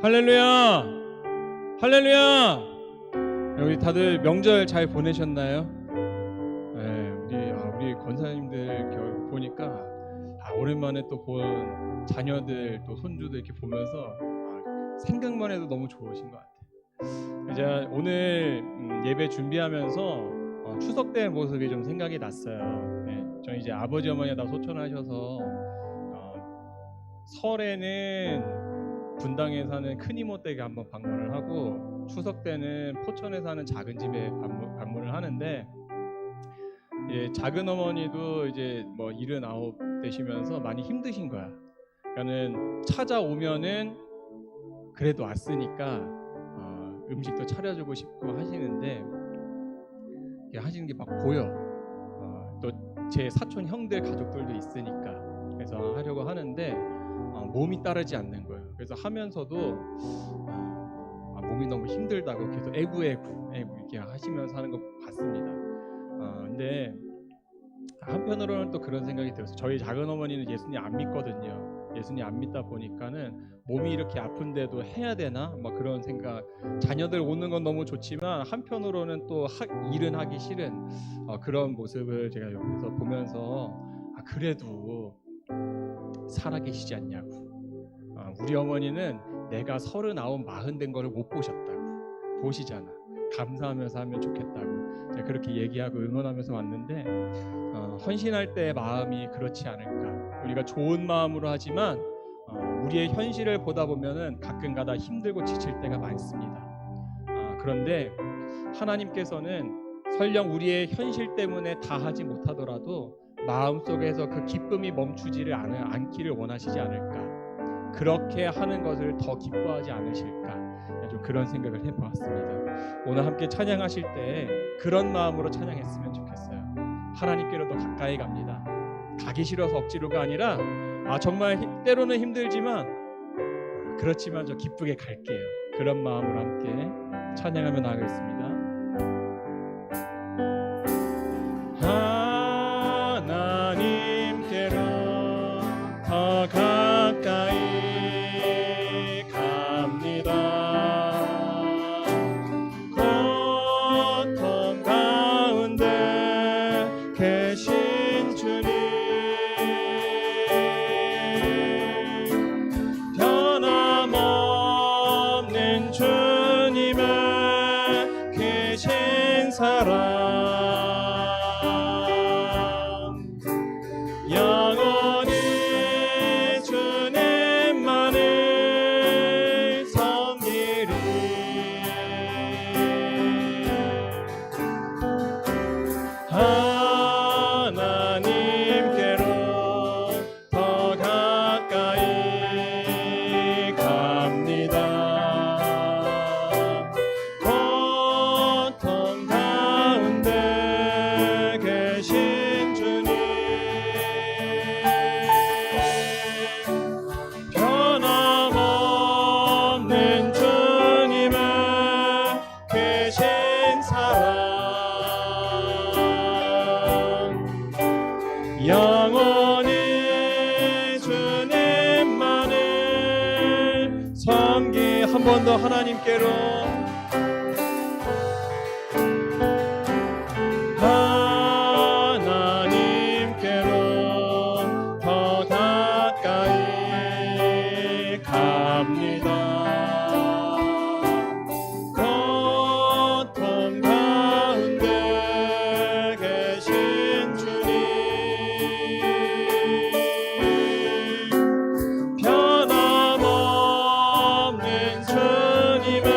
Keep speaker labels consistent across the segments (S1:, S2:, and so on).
S1: 할렐루야! 할렐루야! 우리 다들 명절 잘 보내셨나요? 네, 우리 권사님들 보니까 오랜만에 또 본 자녀들 또 손주들 이렇게 보면서 생각만 해도 너무 좋으신 것 같아요. 이제 오늘 예배 준비하면서 추석 때 모습이 좀 생각이 났어요. 네, 저희 이제 아버지 어머니가 다 소천하셔서 설에는 분당에 사는 큰 이모 댁에 한번 방문을 하고 추석 때는 포천에 사는 작은 집에 방문을 하는데, 작은 어머니도 이제 뭐 79 되시면서 많이 힘드신 거야. 그러니까는 찾아오면은 그래도 왔으니까 음식도 차려주고 싶고 하시는데 하시는 게 막 보여. 또 제 사촌 형들 가족들도 있으니까 그래서 하려고 하는데 몸이 따르지 않는 거예요. 그래서 하면서도 몸이 너무 힘들다고 계속 애구 이렇게 하시면서 하는 거 봤습니다. 근데 한편으로는 또 그런 생각이 들었어요. 저희 작은 어머니는 예수님 안 믿거든요. 예수님 안 믿다 보니까는 몸이 이렇게 아픈데도 해야 되나? 막 그런 생각. 자녀들 오는 건 너무 좋지만 한편으로는 또 일은 하기 싫은 그런 모습을 제가 옆에서 보면서 그래도 살아계시지 않냐고. 우리 어머니는 내가 39, 40 된 거를 못 보셨다고. 보시잖아. 감사하면서 하면 좋겠다고. 제가 그렇게 얘기하고 응원하면서 왔는데 헌신할 때의 마음이 그렇지 않을까. 우리가 좋은 마음으로 하지만 우리의 현실을 보다 보면은 가끔가다 힘들고 지칠 때가 많습니다. 그런데 하나님께서는 설령 우리의 현실 때문에 다 하지 못하더라도 마음속에서 그 기쁨이 멈추지를 않기를 원하시지 않을까. 그렇게 하는 것을 더 기뻐하지 않으실까. 좀 그런 생각을 해보았습니다. 오늘 함께 찬양하실 때 그런 마음으로 찬양했으면 좋겠어요. 하나님께로 더 가까이 갑니다. 가기 싫어서 억지로가 아니라 정말 때로는 힘들지만 그렇지만 저 기쁘게 갈게요. 그런 마음으로 함께 찬양하며 나가겠습니다. 하나님께로 더 가까이 갑니다. 고통 가운데 계신 주님, 변함없는 주님의 계신 사랑, 영원히 주님만을 섬기리. 하나님께로 더 가까이 갑니다. 고통 가운데 계신 주님, 변함없는 주님의 계신 사랑, 영원히 주님만을 섬기. 한 번 더 하나님께로, 하나님께로 더 가까이 갑니다. 고통 가운데 계신 주님, 변함없는 주님의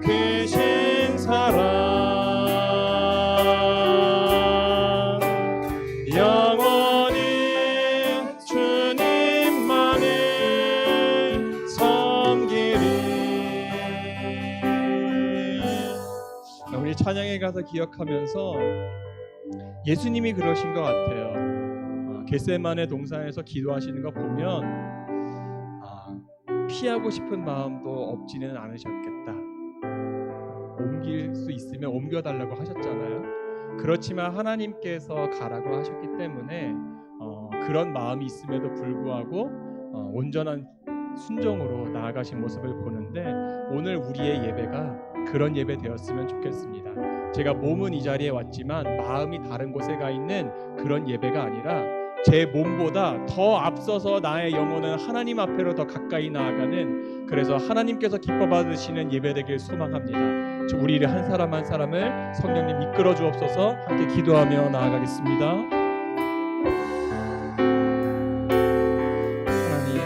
S1: 계신 사랑, 영원히 주님만을 섬기리. 우리 찬양에 가서 기억하면서 예수님이 그러신 것 같아요. 겟세마네 동산에서 기도하시는 거 보면 피하고 싶은 마음도 없지는 않으셨겠다. 옮길 수 있으면 옮겨달라고 하셨잖아요. 그렇지만 하나님께서 가라고 하셨기 때문에 그런 마음이 있음에도 불구하고 온전한 순종으로 나아가신 모습을 보는데 오늘 우리의 예배가 그런 예배 되었으면 좋겠습니다. 제가 몸은 이 자리에 왔지만 마음이 다른 곳에 가 있는 그런 예배가 아니라 제 몸보다 더 앞서서 나의 영혼은 하나님 앞으로 더 가까이 나아가는, 그래서 하나님께서 기뻐 받으시는 예배 되길 소망합니다. 우리를 한 사람 한 사람을 성령님 이끌어 주옵소서. 함께 기도하며 나아가겠습니다. 하나님,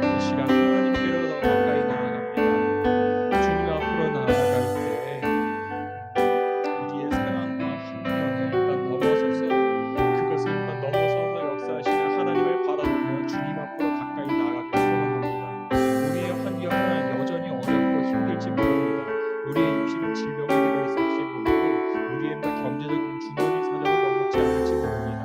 S1: 이 시간 하나님께로 더 가까이 나아갑니다. 주님 앞으로 나아갈 때 우리의 상황과 환경을 넘어서서, 그것을 넘어서서 역사하시는 하나님을 바라보며 주님 앞으로 가까이 나아가길 소망합니다. 우리의 환경은 여전히 어렵고 힘들지 모릅니다. 우리의 육신은 질병에 들어있을지 모르고 우리의 경제적인 주머니 사정은 녹록지 않을지 모릅니다.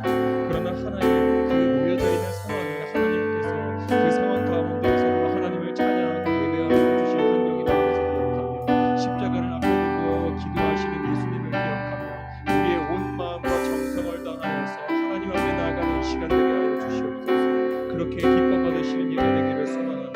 S1: 그러나 하나님, 그 놓여져 있는 상황에 하나님께서 그 상황 가운데에서도 하나님을 찬양하고 예배하고 주신 환경이 나오면서 기억하며 십자가를 앞에 두고 기도하시는 예수님을 기억하며 우리의 온 마음과 정성을 다하여서 하나님 앞에 나아가는 이 시간 되게 하여 주시옵소서. 그렇게 기뻐 받으시는 예배 되기를 소망합니다.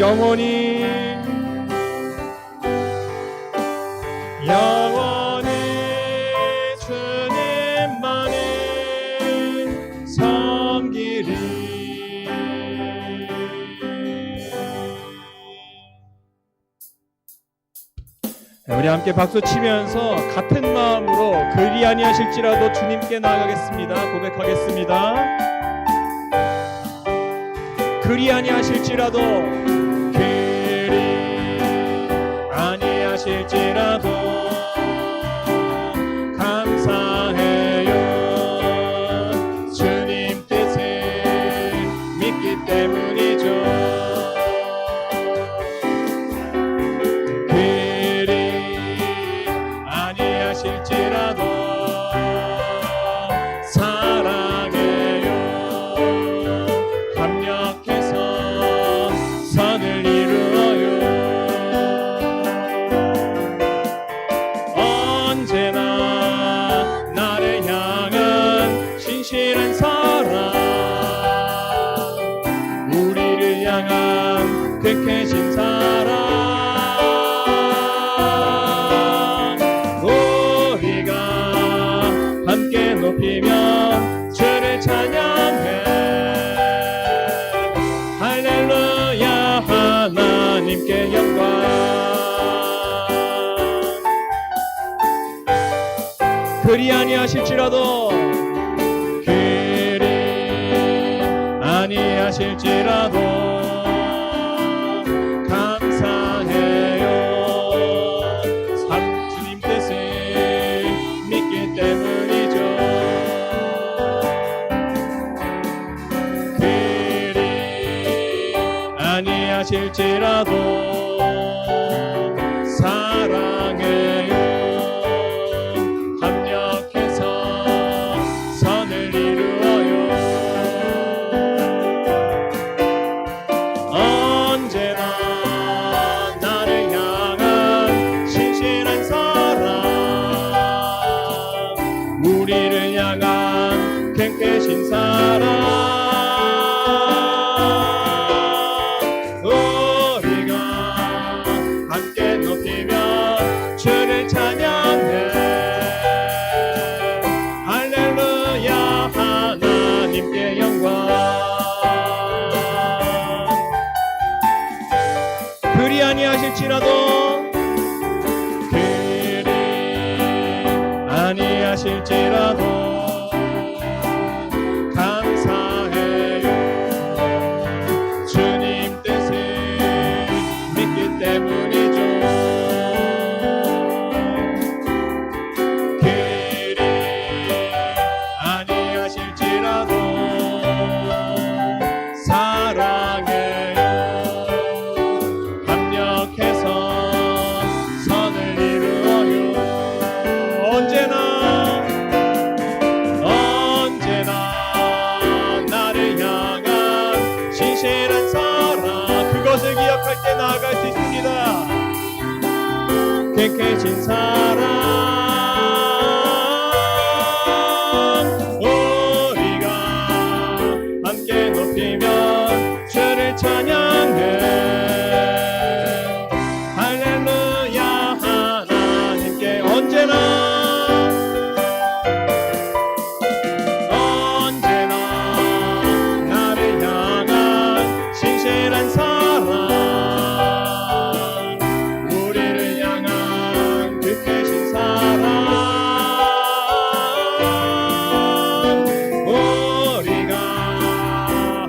S1: 영원히 주님만을 섬기리. 우리 함께 박수 치면서 같은 마음으로 그리 아니하실지라도 주님께 나아가겠습니다. 고백하겠습니다. 그리 아니하실지라도, 그리 아니하실지라도 감사해요. 주님 뜻을 믿기 때문이죠. 그리 아니하실지라도 사랑해요. 합력해서 선을 이루어요. 언제나 나를 향한 신실한 사랑, 우리를 향한 쾌쾌신 사랑, 우리가 함께 높이며 주를 찬양해. 할렐루야, 하나님께 영광. 그리 아니하실지라도, 그리 아니하실지라도 감사해요. 주님 뜻을 믿기 때문이죠. 그리 아니하실지라도 사랑해요. 합력해서 선을 이루어요. 언제나 나를 향한 신실한 사랑, 우리를 향한 갱패신 사랑, 우리가 함께 높이며 주를 찬양해. 할렐루야, 하나님께 영광. 그리 아니하실지라도, 그리 아니하실지라도 감사해요. 주님 뜻을 계신 사랑 우리가 함께 높이며 주를 찬양해 할렐루야 하나님께 언제나 나를 향한 신실한 사랑 우리를 향한 뜻되신 사랑 우리가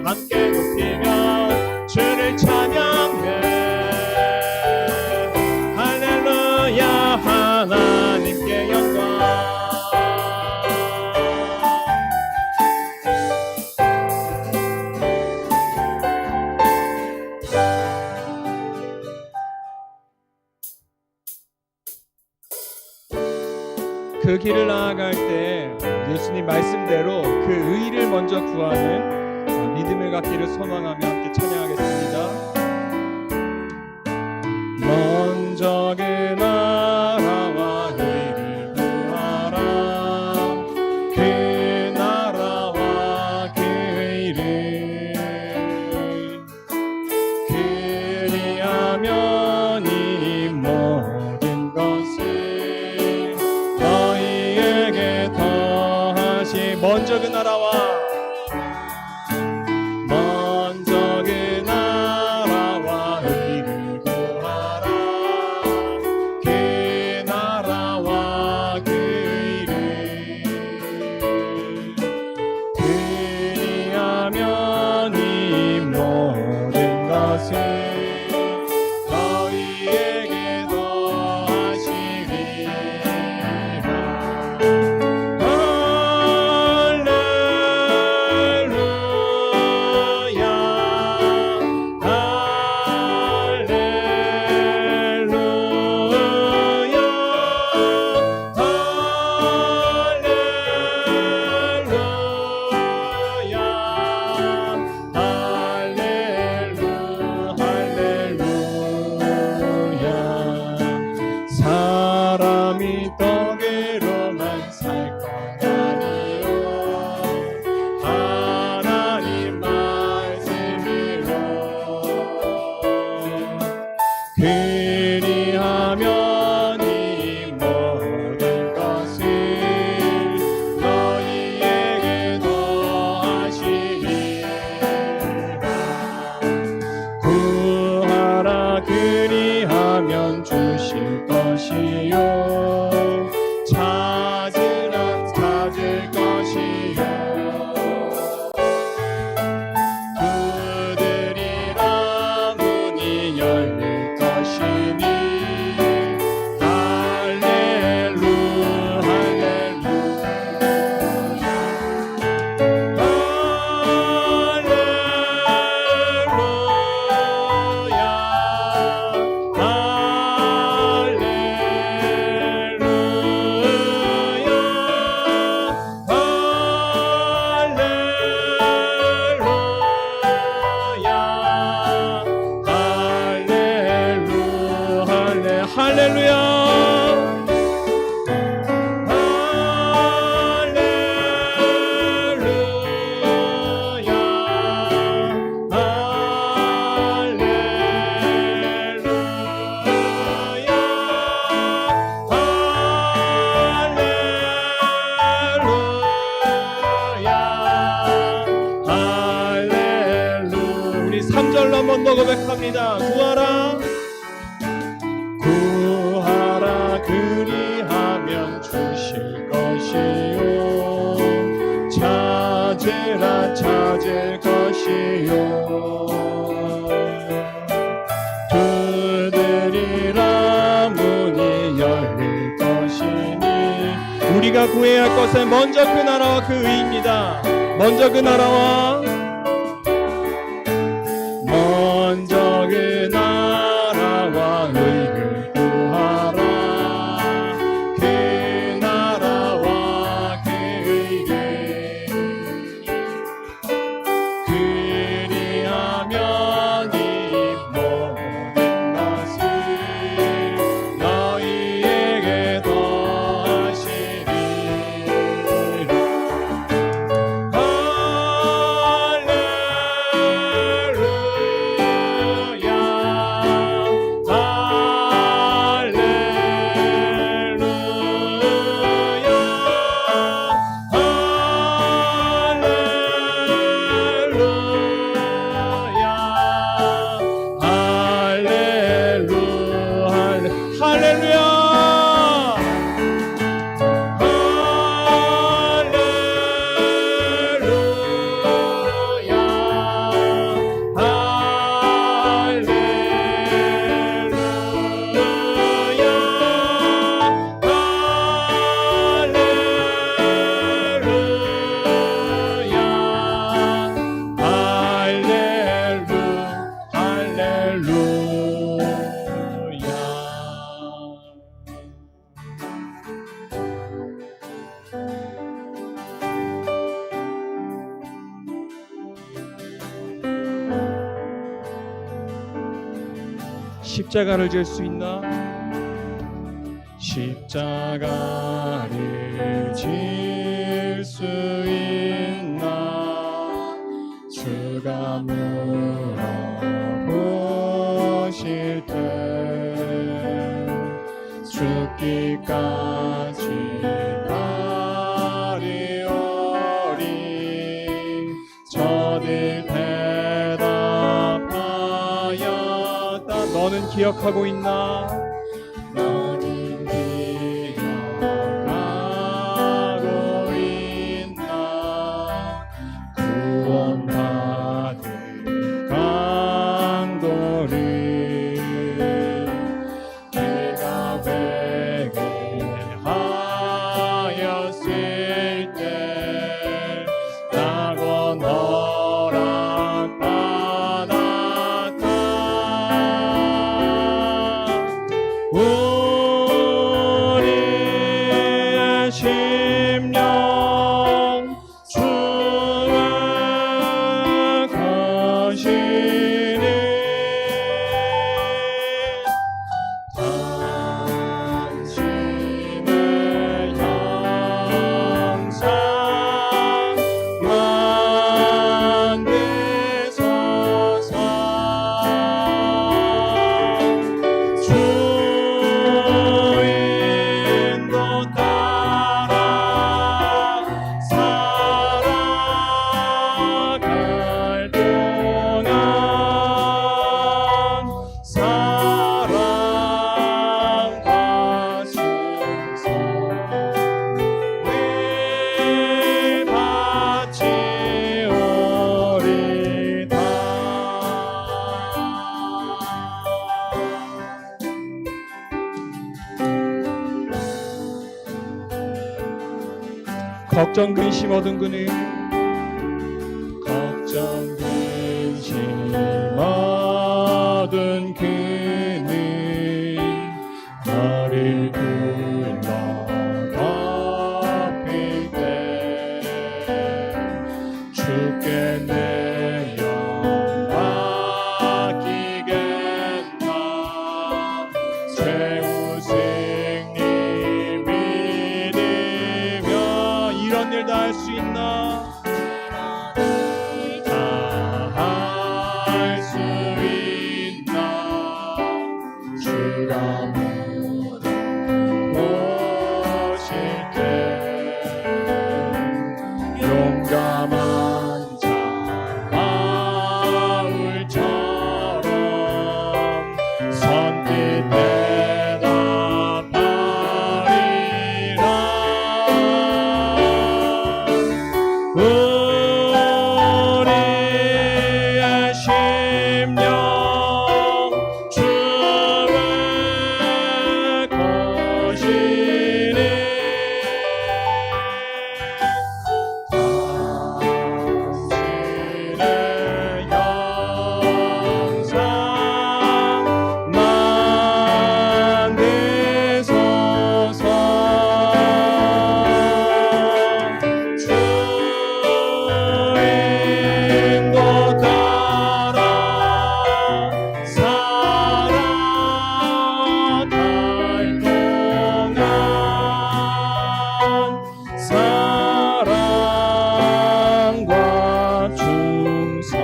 S1: 함께 높이며 주를 찬양해 할렐루야 하나님께 영광 그 길을 나아갈 때 예수님 말씀대로 그 의를 먼저 구하는 믿음을 갖기를 소망하며 함께 찬양하겠습니다. 먼저 그 나라와 의를 구하라 그 나라와 그 의를 그리하면 이 모든 것을 너희에게 더하시 먼저 그 나라와 의를 구하라 그 나라와 그 의를 그리하면 이 모든 것을 너희에게 더하시리라. 사람이 떡으로만 살 것 아니요 하나님 말씀으로 그리하면 이 모든 것을 너희에게 더하시리라. 구하라 그리하면 주실 것이요 찾으라 찾을 것이요 두드리라 문이 열릴 것이니 할렐루 할렐루야 우리 3절로 한번 더 고백합니다. 구하라 그리하면 주실 것이요 찾으라 찾을 것이요 두드리라 문이 열릴 것이니 우리가 구해야 할 것은 먼저 그 나라와 그 의입니다. 먼저 그 나라와 먼저 그 나라와 의를 구하라 그 나라와 그 의를 그리하면 이 모든 것을 너희 십자가를 질 수 있나? 십자가를 질 수 있나? 주가 물어보실 때 죽기까지 따르오리. 저들 대답하였다. 너는 기억하고 있나? 너는 기억하고 있나? 구원받은 강도를 네가 회개하였을 때 낙원 허락받았다. 우리의 심령 주의 것이니 당신의 형상 만드소서. 주인도 따라 살아갈 동안 사랑하소서. 늘 바치오리다. 걱정 근심 얻은 그는 걱정 근심 얻은 그는 너를 불러 덮을 때 주께 내 영 맡기겠나. 최후 승리 믿으며 이런 일 다 할 수 있나? 다 할 수 있나? 주가 물어보실 때 용감한 자 바울처럼 선뜻 대답하리라. 우리의 심령 주의 것이니 당신의 형상 만드소서. 주인도 따라 살아갈 동안 사랑과 충성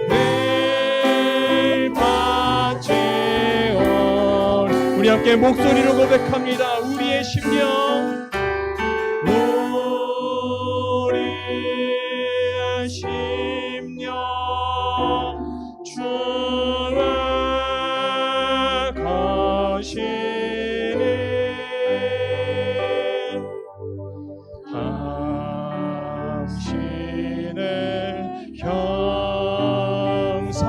S1: 늘 바치오리. 우리 함께 목소리로 고백합니다. 우리의 심령 우리의 심령 주의 것이니 당신의 형상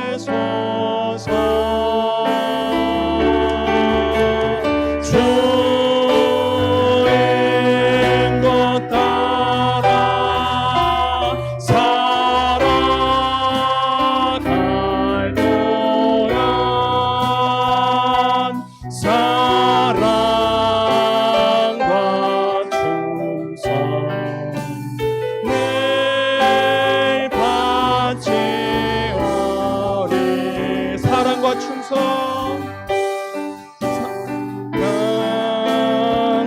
S1: 만드소서. 주인 것 따라 살아갈 동안 사랑과 충성 늘 바치오리. 사랑과 충성,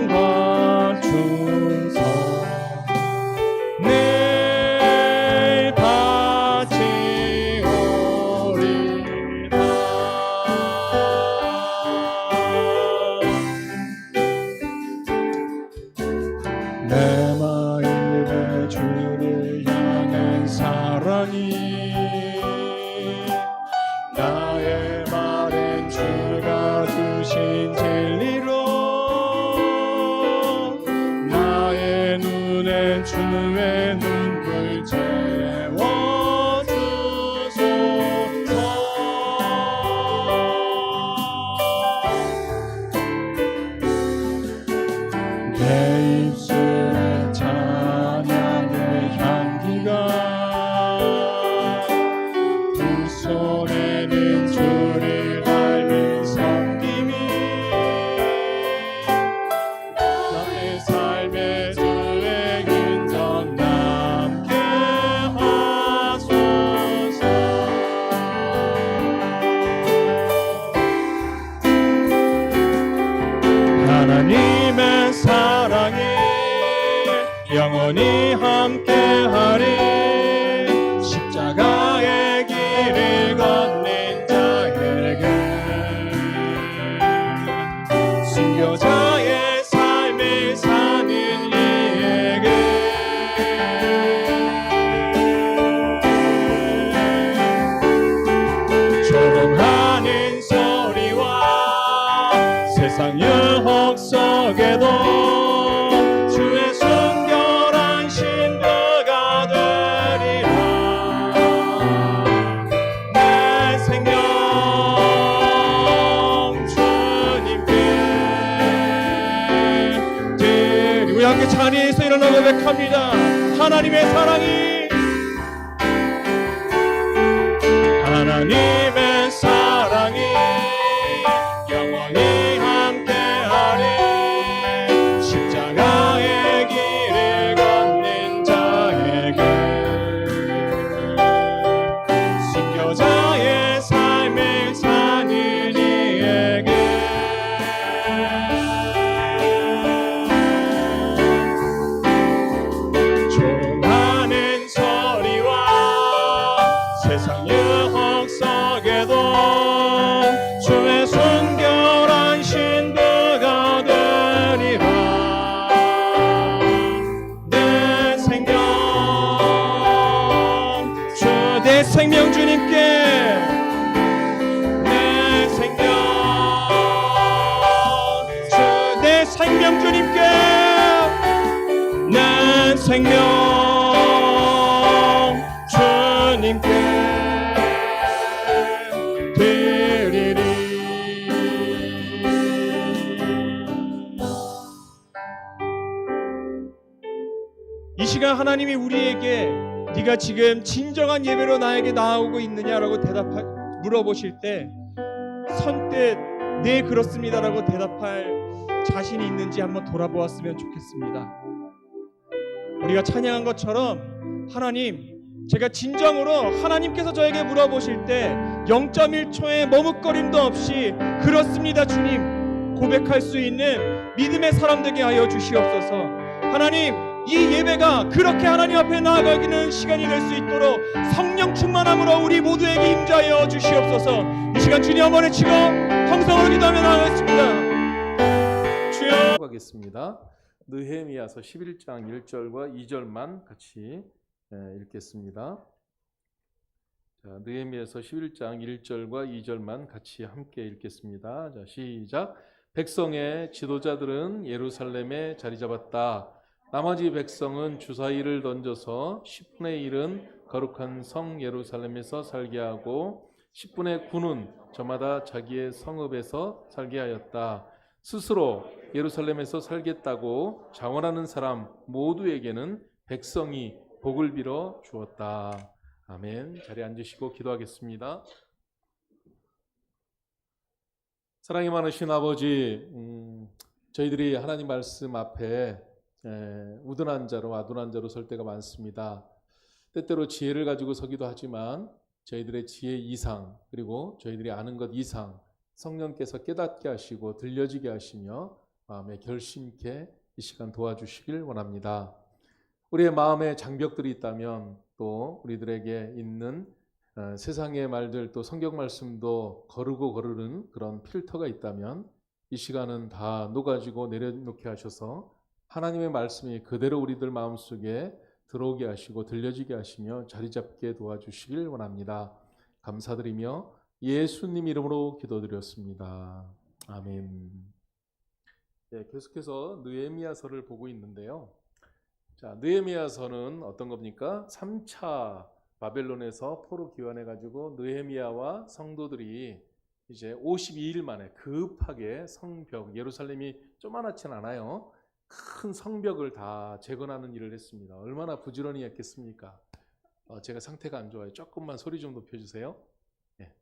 S1: 사랑과 충성 늘 바치오리다. 내 마음에 주를 향한 사랑이 나의 말엔 주가 주신 진리로 나의 눈엔 주의 눈물 채워주소서. 내 입술에 찬양의 향기가 두 손에는 주를 닮은 섬김이 나의 삶의 주의 흔적 남게 하소서. 하나님의 사랑이 영원히 함께하리. 십자가의 길을 걷는 자에게 순교자의 삶을 사는 이에게 조롱하는 소리와 세상 유혹 속에도 주의 순결한 신부가 되리라. 내 생명 주님께 드리. 우리 함께 찬양해서 일어나 고백합니다. 하나님의 사랑이, 하나님의 사랑이 영원히 함께하리. 십자가의 길을 걷는 자에게 순교자의 삶을 사는 이에게 조롱하는 소리와 세상 유혹 속에도 주의 순결한 신부가 되리라. 내 생명 주, 내 생명 주님께, 내 생명 주, 내 생명 주님께, 내 생명 주님께 드리리. 이 시간 하나님이 우리에게 네가 지금 진정한 예배로 나에게 나아오고 있느냐라고 물어보실 때 선뜻 네 그렇습니다라고 대답할 자신이 있는지 한번 돌아보았으면 좋겠습니다. 우리가 찬양한 것처럼 하나님, 제가 진정으로 하나님께서 저에게 물어보실 때 0.1초의 머뭇거림도 없이 그렇습니다 주님 고백할 수 있는 믿음의 사람 되게 하여 주시옵소서. 하나님, 이 예배가 그렇게 하나님 앞에 나아가기는 시간이 될 수 있도록 성령 충만함으로 우리 모두에게 임자하여 주시옵소서. 이 시간 주님 한번 외치고 통성으로 기도하며 나아가겠습니다. 주여.
S2: 하겠습니다. 느헤미야서 11장 1절과 2절만 같이 읽겠습니다. 자, 느헤미야서 11장 1절과 2절만 같이 함께 읽겠습니다. 자, 시작. 백성의 지도자들은 예루살렘에 자리 잡았다. 나머지 백성은 주사위를 던져서 10분의 1은 거룩한 성 예루살렘에서 살게 하고 10분의 9는 저마다 자기의 성읍에서 살게 하였다. 스스로 예루살렘에서 살겠다고 자원하는 사람 모두에게는 백성이 복을 빌어 주었다. 아멘. 자리에 앉으시고 기도하겠습니다. 사랑이 많으신 아버지, 저희들이 하나님 말씀 앞에 우둔한 자로 아둔한 자로 설 때가 많습니다. 때때로 지혜를 가지고 서기도 하지만 저희들의 지혜 이상 그리고 저희들이 아는 것 이상 성령께서 깨닫게 하시고 들려지게 하시며 마음에 결심 있게 이 시간 도와주시길 원합니다. 우리의 마음에 장벽들이 있다면 또 우리들에게 있는 세상의 말들 또 성경 말씀도 거르고 거르는 그런 필터가 있다면 이 시간은 다 녹아지고 내려놓게 하셔서 하나님의 말씀이 그대로 우리들 마음속에 들어오게 하시고 들려지게 하시며 자리 잡게 도와주시길 원합니다. 감사드리며 예수님 이름으로 기도드렸습니다. 아멘. 네, 계속해서 느헤미야서를 보고 있는데요. 자, 느헤미야서는 어떤 겁니까? 3차 바벨론에서 포로 귀환해 가지고 느헤미야와 성도들이 이제 52일 만에 급하게 성벽, 예루살렘이 조그맣진 않아요. 큰 성벽을 다 재건하는 일을 했습니다. 얼마나 부지런히 했겠습니까? 제가 상태가 안 좋아요. 조금만 소리 좀 높여주세요. 네.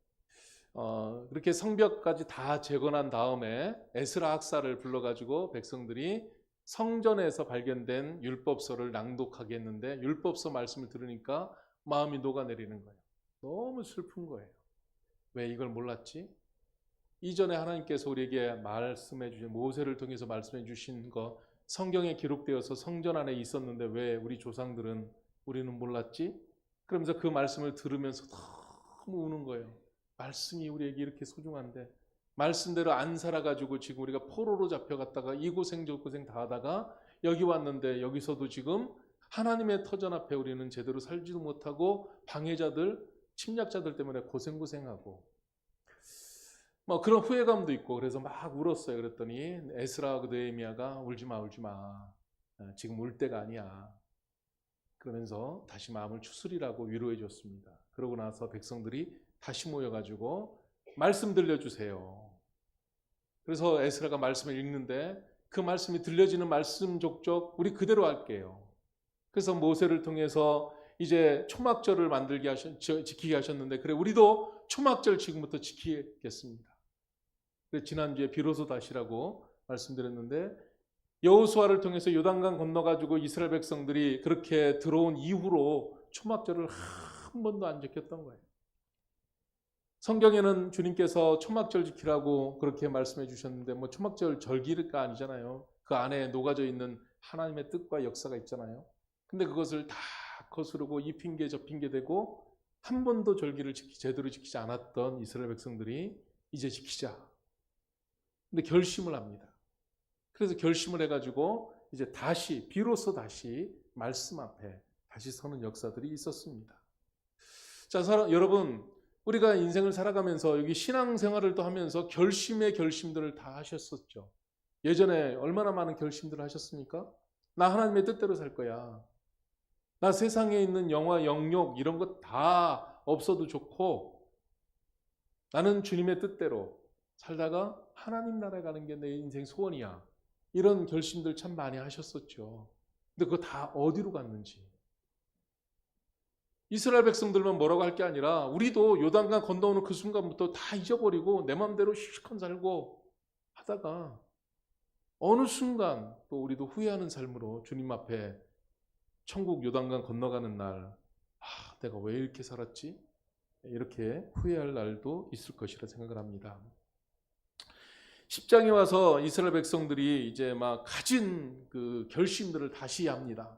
S2: 그렇게 성벽까지 다 재건한 다음에 에스라 학사를 불러가지고 백성들이 성전에서 발견된 율법서를 낭독하게 했는데 율법서 말씀을 들으니까 마음이 녹아내리는 거예요. 너무 슬픈 거예요. 왜 이걸 몰랐지? 이전에 하나님께서 우리에게 말씀해 주신 모세를 통해서 말씀해 주신 거 성경에 기록되어서 성전 안에 있었는데 왜 우리 조상들은 우리는 몰랐지? 그러면서 그 말씀을 들으면서 너무 우는 거예요. 말씀이 우리에게 이렇게 소중한데 말씀대로 안 살아가지고 지금 우리가 포로로 잡혀갔다가 이 고생 저 고생 다 하다가 여기 왔는데 여기서도 지금 하나님의 터전 앞에 우리는 제대로 살지도 못하고 방해자들, 침략자들 때문에 고생하고 뭐 그런 후회감도 있고 그래서 막 울었어요. 그랬더니 에스라 느헤미야가 울지 마. 지금 울 때가 아니야. 그러면서 다시 마음을 추스리라고 위로해 줬습니다. 그러고 나서 백성들이 다시 모여가지고 말씀 들려주세요. 그래서 에스라가 말씀을 읽는데 그 말씀이 들려지는 말씀 족족 우리 그대로 할게요. 그래서 모세를 통해서 이제 초막절을 지키게 하셨는데 그래 우리도 초막절 지금부터 지키겠습니다. 그래서 지난주에 비로소 다시라고 말씀드렸는데 여호수아를 통해서 요단강 건너가지고 이스라엘 백성들이 그렇게 들어온 이후로 초막절을 한 번도 안 지켰던 거예요. 성경에는 주님께서 초막절 지키라고 그렇게 말씀해 주셨는데 뭐 초막절 절기가 아니잖아요. 그 안에 녹아져 있는 하나님의 뜻과 역사가 있잖아요. 근데 그것을 다 거스르고 이 핑계 저 핑계 대고 한 번도 절기를 제대로 지키지 않았던 이스라엘 백성들이 이제 지키자. 근데 결심을 합니다. 그래서 결심을 해가지고 이제 비로소 다시 말씀 앞에 다시 서는 역사들이 있었습니다. 자, 여러분, 우리가 인생을 살아가면서 여기 신앙생활을 또 하면서 결심들을 다 하셨었죠. 예전에 얼마나 많은 결심들을 하셨습니까? 나 하나님의 뜻대로 살 거야. 나 세상에 있는 영화, 영욕 이런 것 다 없어도 좋고 나는 주님의 뜻대로 살다가 하나님 나라에 가는 게 내 인생 소원이야. 이런 결심들 참 많이 하셨었죠. 근데 그거 다 어디로 갔는지. 이스라엘 백성들만 뭐라고 할 게 아니라 우리도 요단강 건너오는 그 순간부터 다 잊어버리고 내 마음대로 실컷 살고 하다가 어느 순간 또 우리도 후회하는 삶으로 주님 앞에 천국 요단강 건너가는 날 내가 왜 이렇게 살았지? 이렇게 후회할 날도 있을 것이라 생각을 합니다. 10장에 와서 이스라엘 백성들이 이제 막 가진 그 결심들을 다시 합니다.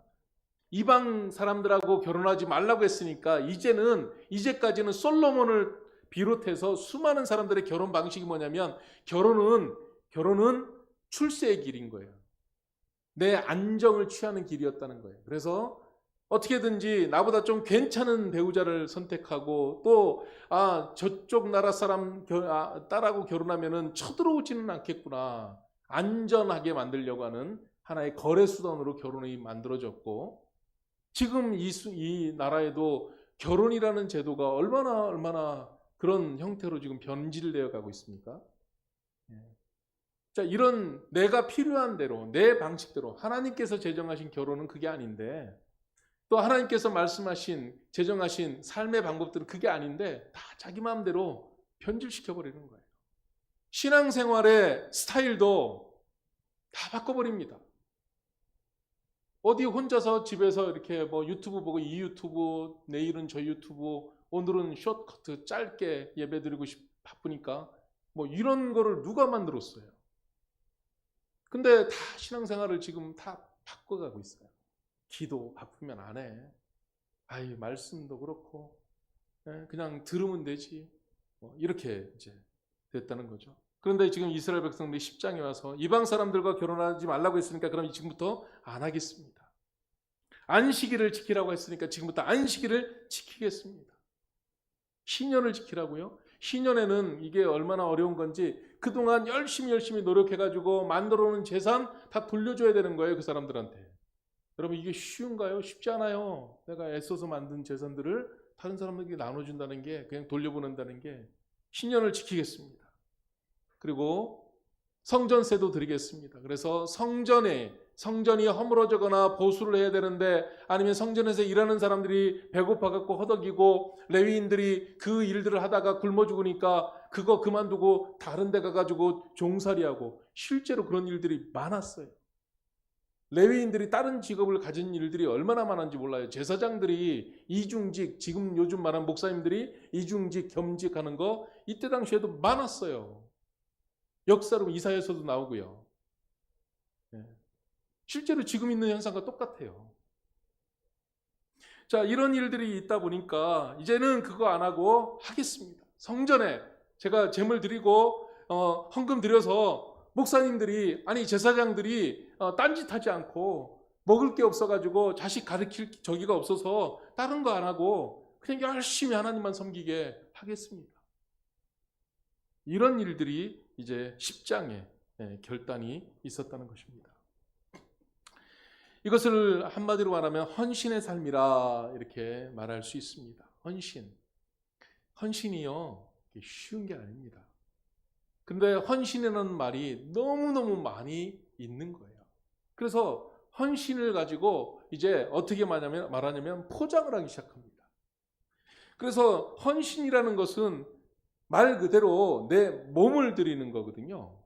S2: 이방 사람들하고 결혼하지 말라고 했으니까 이제까지는 솔로몬을 비롯해서 수많은 사람들의 결혼 방식이 뭐냐면 결혼은 출세의 길인 거예요. 내 안정을 취하는 길이었다는 거예요. 그래서 어떻게든지 나보다 좀 괜찮은 배우자를 선택하고 또 저쪽 나라 사람 딸하고 결혼하면은 쳐들어오지는 않겠구나. 안전하게 만들려고 하는 하나의 거래 수단으로 결혼이 만들어졌고 지금 이 나라에도 결혼이라는 제도가 얼마나 그런 형태로 지금 변질되어 가고 있습니까? 자, 이런 내가 필요한 대로 내 방식대로 하나님께서 제정하신 결혼은 그게 아닌데 또 하나님께서 말씀하신 제정하신 삶의 방법들은 그게 아닌데 다 자기 마음대로 변질시켜 버리는 거예요. 신앙생활의 스타일도 다 바꿔버립니다. 어디 혼자서 집에서 이렇게 뭐 유튜브 보고 이 유튜브, 내일은 저 유튜브, 오늘은 숏커트 짧게 예배드리고 바쁘니까 뭐 이런 거를 누가 만들었어요? 근데 다 신앙생활을 지금 다 바꿔가고 있어요. 기도 바쁘면 안 해. 아이, 말씀도 그렇고 그냥 들으면 되지. 이렇게 이제 됐다는 거죠. 그런데 지금 이스라엘 백성들이 10장에 와서 이방 사람들과 결혼하지 말라고 했으니까 그럼 지금부터 안 하겠습니다. 안식일을 지키라고 했으니까 지금부터 안식일을 지키겠습니다. 신년을 지키라고요? 신년에는 이게 얼마나 어려운 건지 그동안 열심히 노력해가지고 만들어놓은 재산 다 돌려줘야 되는 거예요, 그 사람들한테. 여러분, 이게 쉬운가요? 쉽지 않아요. 내가 애써서 만든 재산들을 다른 사람들에게 나눠준다는 게, 그냥 돌려보낸다는 게. 신년을 지키겠습니다. 그리고 성전세도 드리겠습니다. 그래서 성전이 허물어지거나 보수를 해야 되는데 아니면 성전에서 일하는 사람들이 배고파갖고 허덕이고 레위인들이 그 일들을 하다가 굶어 죽으니까 그거 그만두고 다른 데 가가지고 종살이하고 실제로 그런 일들이 많았어요. 레위인들이 다른 직업을 가진 일들이 얼마나 많은지 몰라요. 제사장들이 이중직, 지금 요즘 말하는 목사님들이 이중직, 겸직하는 거 이때 당시에도 많았어요. 역사로 이사야서도 나오고요. 실제로 지금 있는 현상과 똑같아요. 자, 이런 일들이 있다 보니까 이제는 그거 안 하고 하겠습니다. 성전에 제가 제물 드리고 헌금 드려서 목사님들이 아니 제사장들이 딴짓하지 않고 먹을 게 없어가지고 자식 가르칠 저기가 없어서 다른 거 안 하고 그냥 열심히 하나님만 섬기게 하겠습니다. 이런 일들이 이제 10장에 결단이 있었다는 것입니다. 이것을 한마디로 말하면 헌신의 삶이라 이렇게 말할 수 있습니다. 헌신이요 쉬운 게 아닙니다. 근데 헌신이라는 말이 너무너무 많이 있는 거예요. 그래서 헌신을 가지고 이제 어떻게 말하냐면 포장을 하기 시작합니다. 그래서 헌신이라는 것은 말 그대로 내 몸을 드리는 거거든요.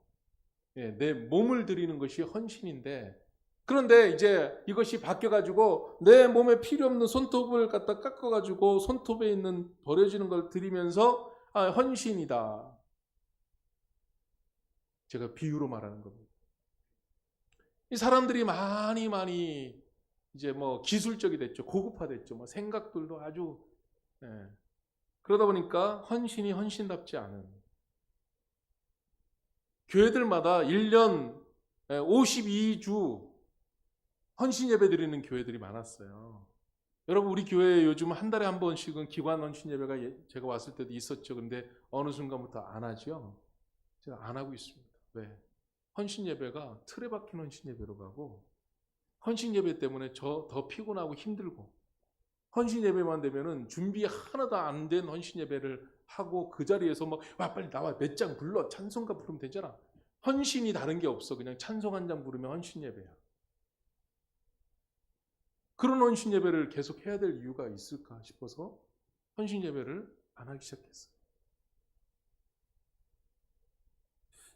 S2: 내 몸을 드리는 것이 헌신인데 그런데 이제 이것이 바뀌어가지고 내 몸에 필요 없는 손톱을 갖다 깎아가지고 손톱에 있는 버려지는 걸 드리면서 헌신이다. 제가 비유로 말하는 겁니다. 이 사람들이 많이 이제 뭐 기술적이 됐죠. 고급화됐죠. 뭐 생각들도 아주 그러다 보니까 헌신이 헌신답지 않은 교회들마다 1년 52주 헌신 예배 드리는 교회들이 많았어요. 여러분 우리 교회에 요즘 한 달에 한 번씩은 기관 헌신 예배가 제가 왔을 때도 있었죠. 근데 어느 순간부터 안 하죠. 제가 안 하고 있습니다. 왜? 헌신 예배가 틀에 박힌 헌신 예배로 가고 헌신 예배 때문에 더 피곤하고 힘들고 헌신 예배만 되면은 준비 하나도 안 된 헌신 예배를 하고 그 자리에서 막 와 빨리 나와 몇 장 불러 찬송가 부르면 되잖아. 헌신이 다른 게 없어. 그냥 찬송 한 장 부르면 헌신 예배야. 그런 헌신 예배를 계속 해야 될 이유가 있을까 싶어서 헌신 예배를 안 하기 시작했어요.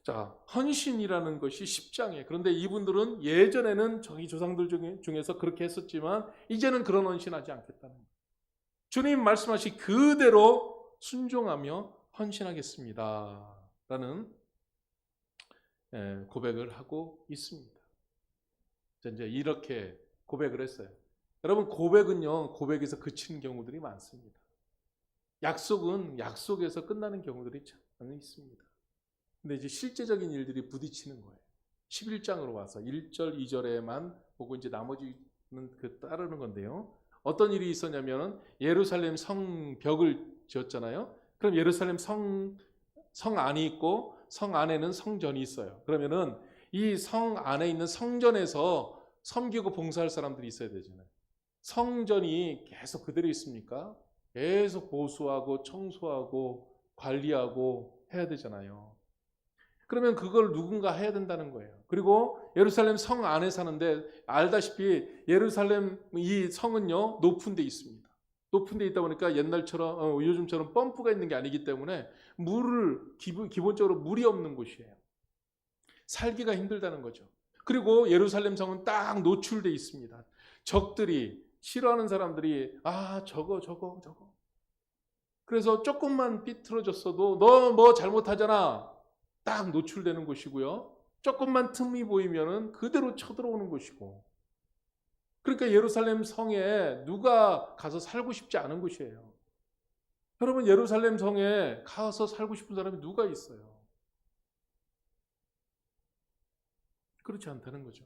S2: 자, 헌신이라는 것이 10장에 그런데 이분들은 예전에는 저희 조상들 중에서 그렇게 했었지만 이제는 그런 헌신하지 않겠다는 거예요. 주님 말씀하신 그대로 순종하며 헌신하겠습니다 라는 고백을 하고 있습니다. 이제 이렇게 고백을 했어요. 여러분 고백은요 고백에서 그치는 경우들이 많습니다. 약속은 약속에서 끝나는 경우들이 참 있습니다. 근데 이제 실제적인 일들이 부딪히는 거예요. 11장으로 와서 1절, 2절에만 보고 이제 나머지는 따르는 건데요. 어떤 일이 있었냐면 예루살렘 성벽을 지었잖아요. 그럼 예루살렘 성 안이 있고 성 안에는 성전이 있어요. 그러면은 이 성 안에 있는 성전에서 섬기고 봉사할 사람들이 있어야 되잖아요. 성전이 계속 그대로 있습니까? 계속 보수하고 청소하고 관리하고 해야 되잖아요. 그러면 그걸 누군가 해야 된다는 거예요. 그리고 예루살렘 성 안에 사는데 알다시피 예루살렘 이 성은요 높은 데 있습니다. 높은 데 있다 보니까 옛날처럼 요즘처럼 펌프가 있는 게 아니기 때문에 물을 기본적으로 물이 없는 곳이에요. 살기가 힘들다는 거죠. 그리고 예루살렘 성은 딱 노출돼 있습니다. 적들이 싫어하는 사람들이 저거 그래서 조금만 삐뚤어졌어도 너 뭐 잘못하잖아 딱 노출되는 곳이고요. 조금만 틈이 보이면은 그대로 쳐들어오는 곳이고, 그러니까 예루살렘 성에 누가 가서 살고 싶지 않은 곳이에요. 여러분, 예루살렘 성에 가서 살고 싶은 사람이 누가 있어요? 그렇지 않다는 거죠.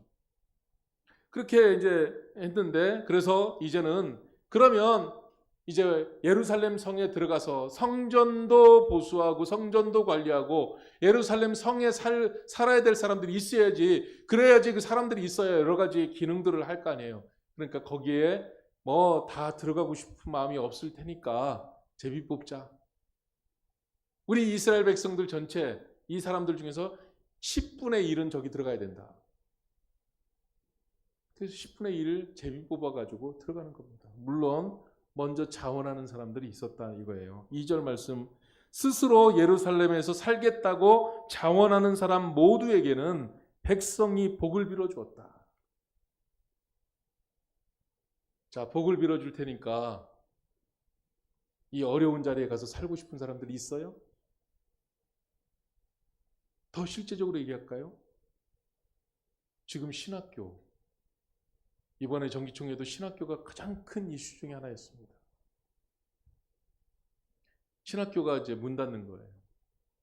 S2: 그렇게 이제 했는데, 그래서 이제는 그러면 이제 예루살렘 성에 들어가서 성전도 보수하고 성전도 관리하고 예루살렘 성에 살아야 될 사람들이 있어야지, 그래야지 그 사람들이 있어야 여러 가지 기능들을 할 거 아니에요. 그러니까 거기에 뭐 다 들어가고 싶은 마음이 없을 테니까 제비 뽑자. 우리 이스라엘 백성들 전체 이 사람들 중에서 10분의 1은 저기 들어가야 된다. 그래서 10분의 1을 제비 뽑아가지고 들어가는 겁니다. 물론 먼저 자원하는 사람들이 있었다 이거예요. 2절 말씀, 스스로 예루살렘에서 살겠다고 자원하는 사람 모두에게는 백성이 복을 빌어주었다. 자, 복을 빌어줄 테니까 이 어려운 자리에 가서 살고 싶은 사람들이 있어요? 더 실제적으로 얘기할까요? 지금 신학교, 이번에 정기총회도 신학교가 가장 큰 이슈 중에 하나였습니다. 신학교가 이제 문 닫는 거예요.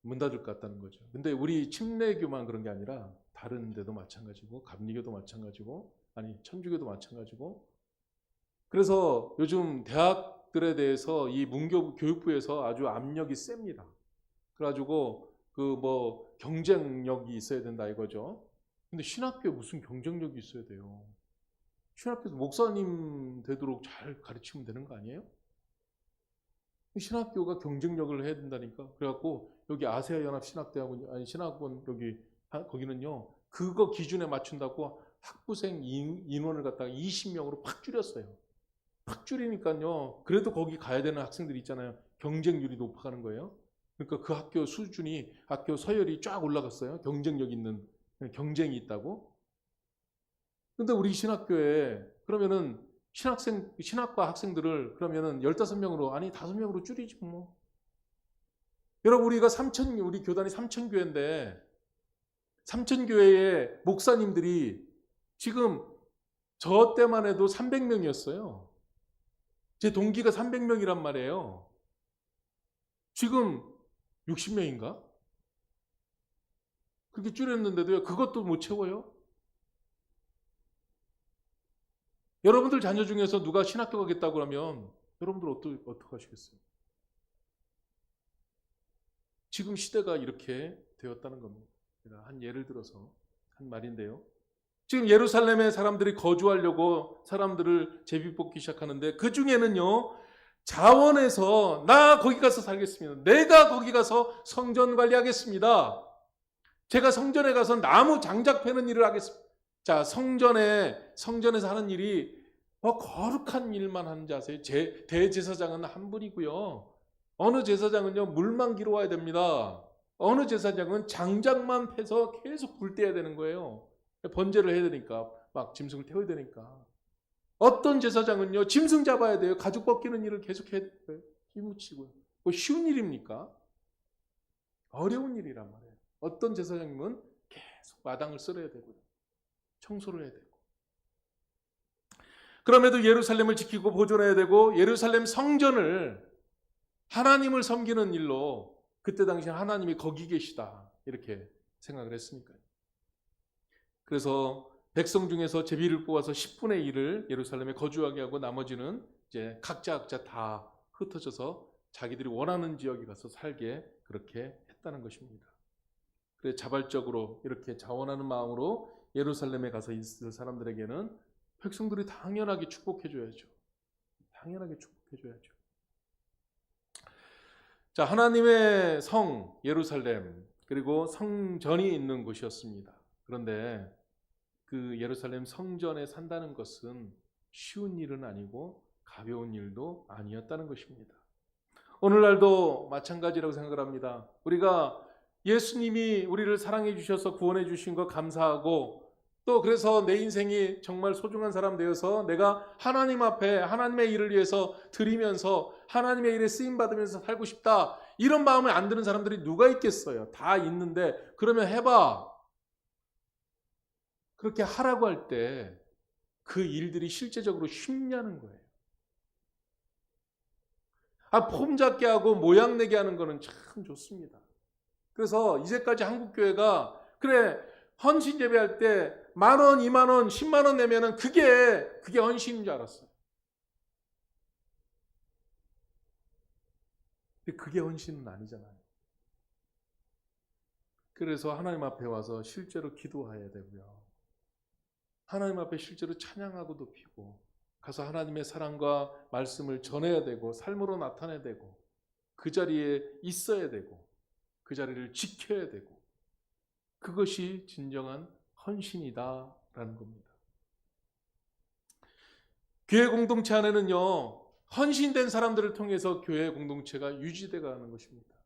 S2: 문 닫을 것 같다는 거죠. 근데 우리 침례교만 그런 게 아니라 다른 데도 마찬가지고 감리교도 마찬가지고 천주교도 마찬가지고, 그래서 요즘 대학들에 대해서 이 문교 교육부에서 아주 압력이 셉니다. 그래가지고 경쟁력이 있어야 된다 이거죠. 근데 신학교에 무슨 경쟁력이 있어야 돼요? 신학교도 목사님 되도록 잘 가르치면 되는 거 아니에요? 신학교가 경쟁력을 해야 된다니까. 그래갖고 여기 아세아 연합 신학대학원 신학원 거기는요 그거 기준에 맞춘다고 학부생 인원을 갖다가 20명으로 팍 줄였어요. 팍 줄이니까요. 그래도 거기 가야 되는 학생들이 있잖아요. 경쟁률이 높아가는 거예요. 그러니까 그 학교 수준이, 학교 서열이 쫙 올라갔어요. 경쟁력 있는, 경쟁이 있다고. 근데 우리 신학교에 그러면은 신학과 학생들을 그러면은 15명으로, 5명으로 줄이지 뭐. 여러분, 우리 교단이 3,000교회인데 3,000교회의 목사님들이 지금 저 때만 해도 300명이었어요. 제 동기가 300명이란 말이에요. 지금 60명인가? 그렇게 줄였는데도요, 그것도 못 채워요? 여러분들 자녀 중에서 누가 신학교 가겠다고 그러면 여러분들 어떻게 하시겠어요? 지금 시대가 이렇게 되었다는 겁니다. 제가 한 예를 들어서 한 말인데요. 지금 예루살렘에 사람들이 거주하려고 사람들을 제비 뽑기 시작하는데, 그 중에는요, 자원해서 나 거기 가서 살겠습니다. 내가 거기 가서 성전 관리하겠습니다. 제가 성전에 가서 나무 장작 패는 일을 하겠습니다. 자, 성전에서 하는 일이 거룩한 일만 하는 지 아세요? 대제사장은 한 분이고요. 어느 제사장은요, 물만 기러와야 됩니다. 어느 제사장은 장작만 패서 계속 불 떼야 되는 거예요. 번제를 해야 되니까, 막 짐승을 태워야 되니까. 어떤 제사장은요, 짐승 잡아야 돼요. 가죽 벗기는 일을 계속 해야 돼요. 힘묻히고요. 뭐 쉬운 일입니까? 어려운 일이란 말이에요. 어떤 제사장님은 계속 마당을 쓸어야 되고요. 청소를 해야 되고. 그럼에도 예루살렘을 지키고 보존해야 되고, 예루살렘 성전을 하나님을 섬기는 일로, 그때 당시에 하나님이 거기 계시다 이렇게 생각을 했으니까요. 그래서 백성 중에서 제비를 뽑아서 10분의 1을 예루살렘에 거주하게 하고 나머지는 이제 각자 다 흩어져서 자기들이 원하는 지역에 가서 살게 그렇게 했다는 것입니다. 그래 자발적으로 이렇게 자원하는 마음으로 예루살렘에 가서 있을 사람들에게는 백성들이 당연하게 축복해줘야죠. 당연하게 축복해줘야죠. 자, 하나님의 성 예루살렘 그리고 성전이 있는 곳이었습니다. 그런데 그 예루살렘 성전에 산다는 것은 쉬운 일은 아니고 가벼운 일도 아니었다는 것입니다. 오늘날도 마찬가지라고 생각을 합니다. 우리가 예수님이 우리를 사랑해 주셔서 구원해 주신 것 감사하고 또 그래서 내 인생이 정말 소중한 사람 되어서 내가 하나님 앞에 하나님의 일을 위해서 드리면서 하나님의 일에 쓰임 받으면서 살고 싶다. 이런 마음을 안 드는 사람들이 누가 있겠어요? 다 있는데 그러면 해봐. 그렇게 하라고 할 때 그 일들이 실제적으로 쉽냐는 거예요. 폼 잡게 하고 모양 내게 하는 거는 참 좋습니다. 그래서 이제까지 한국교회가 그래 헌신 예배할 때 10,000원, 20,000원, 10만원 내면은 그게 헌신인 줄 알았어요. 근데 그게 헌신은 아니잖아요. 그래서 하나님 앞에 와서 실제로 기도해야 되고요. 하나님 앞에 실제로 찬양하고 높이고 가서 하나님의 사랑과 말씀을 전해야 되고 삶으로 나타내야 되고 그 자리에 있어야 되고 그 자리를 지켜야 되고 그것이 진정한 헌신이다라는 겁니다. 교회 공동체 안에는요, 헌신된 사람들을 통해서 교회 공동체가 유지되어 가는 것입니다.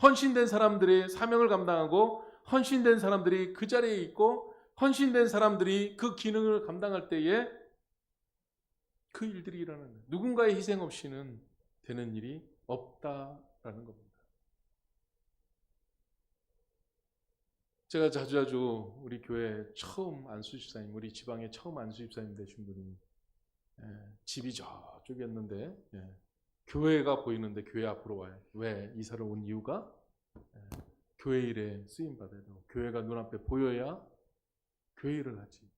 S2: 헌신된 사람들이 사명을 감당하고 헌신된 사람들이 그 자리에 있고 헌신된 사람들이 그 기능을 감당할 때에 그 일들이 일어나는 거예요. 누군가의 희생 없이는 되는 일이 없다라는 겁니다. 제가 자주 우리 교회 처음 안수집사님, 우리 지방에 처음 안수집사님 되신 분이 집이 저쪽이었는데 교회가 보이는데 교회 앞으로 와요. 왜 이사를 온 이유가 교회 일에 쓰임 받아야 되고 교회가 눈앞에 보여야 교회 일을 하지.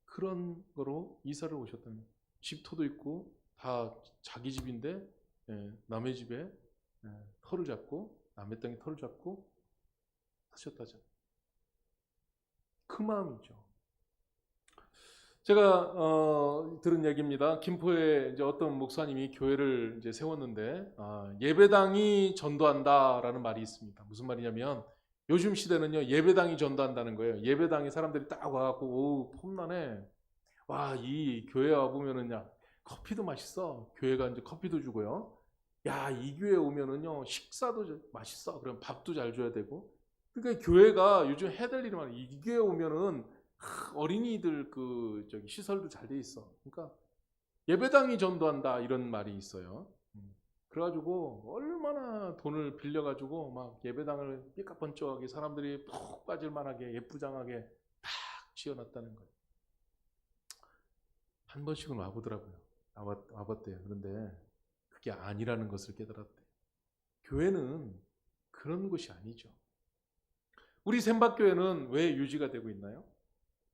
S2: 그런 거로 이사를 오셨다는 집터도 있고 다 자기 집인데 남의 집에 터를 잡고 남의 땅에 터를 잡고 하셨다잖아요. 그 마음이죠. 제가 들은 얘기입니다. 김포에 이제 어떤 목사님이 교회를 이제 세웠는데 예배당이 전도한다라는 말이 있습니다. 무슨 말이냐면 요즘 시대는요 예배당이 전도한다는 거예요. 예배당에 사람들이 딱 와갖고 오 폼나네. 와 이 교회 와 보면은요 커피도 맛있어. 교회가 이제 커피도 주고요. 야 이 교회 오면은요 식사도 맛있어. 그럼 밥도 잘 줘야 되고. 그러니까 교회가 요즘 해야 될 일이 많아요. 이 교회 오면은 어린이들 시설도 잘 돼 있어. 그러니까 예배당이 전도한다 이런 말이 있어요. 그래가지고 얼마나 돈을 빌려가지고 막 예배당을 삐까번쩍하게 사람들이 푹 빠질만하게 예쁘장하게 딱 지어놨다는 거예요. 한 번씩은 와보더라고요. 와봤대요. 그런데 그게 아니라는 것을 깨달았대요. 교회는 그런 곳이 아니죠. 우리 샘박교회는 왜 유지가 되고 있나요?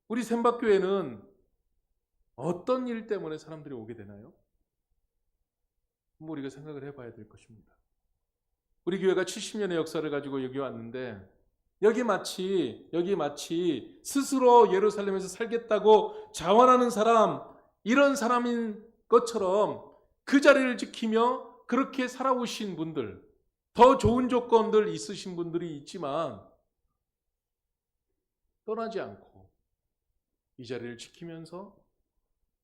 S2: 우리 샘박교회는 어떤 일 때문에 사람들이 오게 되나요? 우리가 생각을 해봐야 될 것입니다. 우리 교회가 70년의 역사를 가지고 여기 왔는데 여기 마치 스스로 예루살렘에서 살겠다고 자원하는 사람, 이런 사람인 것처럼 그 자리를 지키며 그렇게 살아오신 분들, 더 좋은 조건들 있으신 분들이 있지만 떠나지 않고 이 자리를 지키면서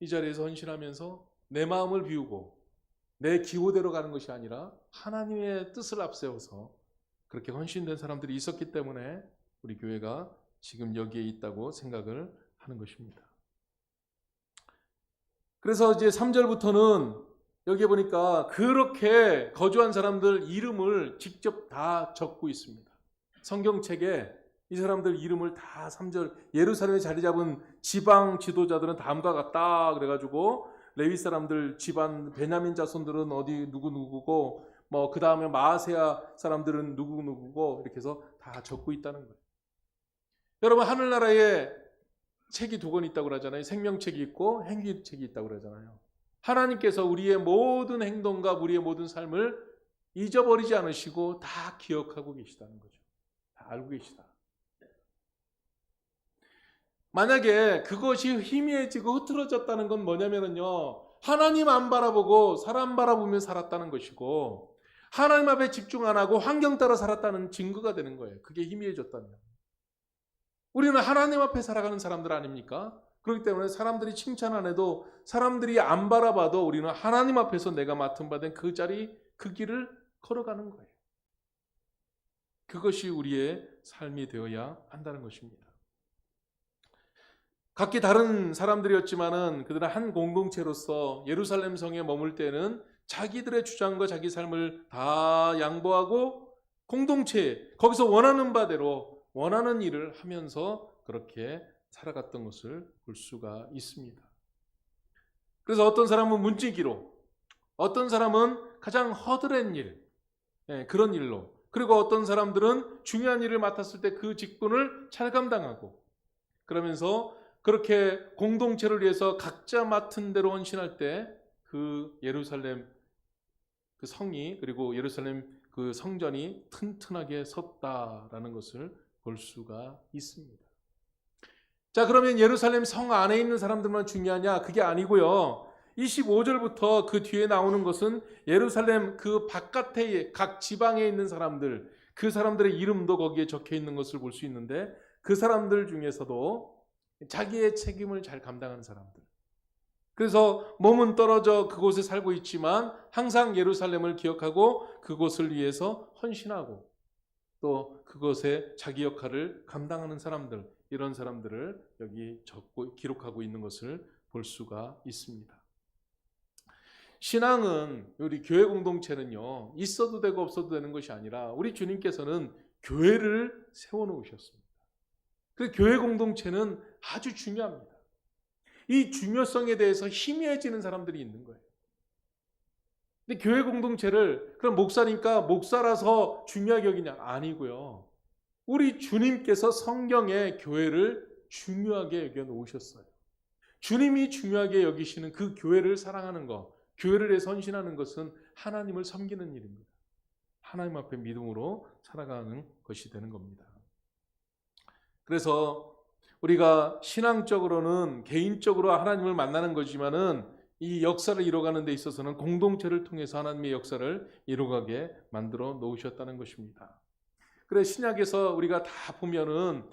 S2: 이 자리에서 헌신하면서 내 마음을 비우고 내 기호대로 가는 것이 아니라 하나님의 뜻을 앞세워서 그렇게 헌신된 사람들이 있었기 때문에 우리 교회가 지금 여기에 있다고 생각을 하는 것입니다. 그래서 이제 3절부터는 여기에 보니까 그렇게 거주한 사람들 이름을 직접 다 적고 있습니다. 성경책에 이 사람들 이름을 다 3절 예루살렘에 자리 잡은 지방 지도자들은 다음과 같다 그래가지고 레위 사람들 집안 베냐민 자손들은 어디 누구누구고 뭐 그 다음에 마아세야 사람들은 누구누구고 이렇게 해서 다 적고 있다는 거예요. 여러분, 하늘나라에 책이 두 권 있다고 그러잖아요. 생명책이 있고 행위책이 있다고 그러잖아요. 하나님께서 우리의 모든 행동과 우리의 모든 삶을 잊어버리지 않으시고 다 기억하고 계시다는 거죠. 다 알고 계시다. 만약에 그것이 희미해지고 흐트러졌다는 건 뭐냐면요, 하나님 안 바라보고 사람 바라보며 살았다는 것이고, 하나님 앞에 집중 안 하고 환경 따라 살았다는 증거가 되는 거예요. 그게 희미해졌다면. 우리는 하나님 앞에 살아가는 사람들 아닙니까? 그렇기 때문에 사람들이 칭찬 안 해도, 사람들이 안 바라봐도 우리는 하나님 앞에서 내가 맡은 바 된 그 자리, 그 길을 걸어가는 거예요. 그것이 우리의 삶이 되어야 한다는 것입니다. 각기 다른 사람들이었지만은 그들은 한 공동체로서 예루살렘 성에 머물 때는 자기들의 주장과 자기 삶을 다 양보하고 공동체, 거기서 원하는 바대로 원하는 일을 하면서 그렇게 살아갔던 것을 볼 수가 있습니다. 그래서 어떤 사람은 문지기로, 어떤 사람은 가장 허드렛 일, 그런 일로, 그리고 어떤 사람들은 중요한 일을 맡았을 때 그 직분을 잘 감당하고, 그러면서 그렇게 공동체를 위해서 각자 맡은 대로 헌신할 때 그 예루살렘 그 성이, 그리고 예루살렘 그 성전이 튼튼하게 섰다라는 것을 볼 수가 있습니다. 자, 그러면 예루살렘 성 안에 있는 사람들만 중요하냐? 그게 아니고요. 25절부터 그 뒤에 나오는 것은 예루살렘 그 바깥에 각 지방에 있는 사람들, 그 사람들의 이름도 거기에 적혀 있는 것을 볼 수 있는데, 그 사람들 중에서도 자기의 책임을 잘 감당하는 사람들, 그래서 몸은 떨어져 그곳에 살고 있지만 항상 예루살렘을 기억하고 그곳을 위해서 헌신하고 또 그것에 자기 역할을 감당하는 사람들, 이런 사람들을 여기 적고 기록하고 있는 것을 볼 수가 있습니다. 신앙은, 우리 교회 공동체는요, 있어도 되고 없어도 되는 것이 아니라 우리 주님께서는 교회를 세워놓으셨습니다. 그 교회 공동체는 아주 중요합니다. 이 중요성에 대해서 희미해지는 사람들이 있는 거예요. 근데 교회 공동체를 그럼 목사니까 목사라서 중요하게 여기냐? 아니고요. 우리 주님께서 성경에 교회를 중요하게 여겨 놓으셨어요. 주님이 중요하게 여기시는 그 교회를 사랑하는 것, 교회를 위해서 헌신하는 것은 하나님을 섬기는 일입니다. 하나님 앞에 믿음으로 살아가는 것이 되는 겁니다. 그래서 우리가 신앙적으로는 개인적으로 하나님을 만나는 거지만은 이 역사를 이뤄가는 데 있어서는 공동체를 통해서 하나님의 역사를 이뤄가게 만들어 놓으셨다는 것입니다. 그래, 신약에서 우리가 다 보면은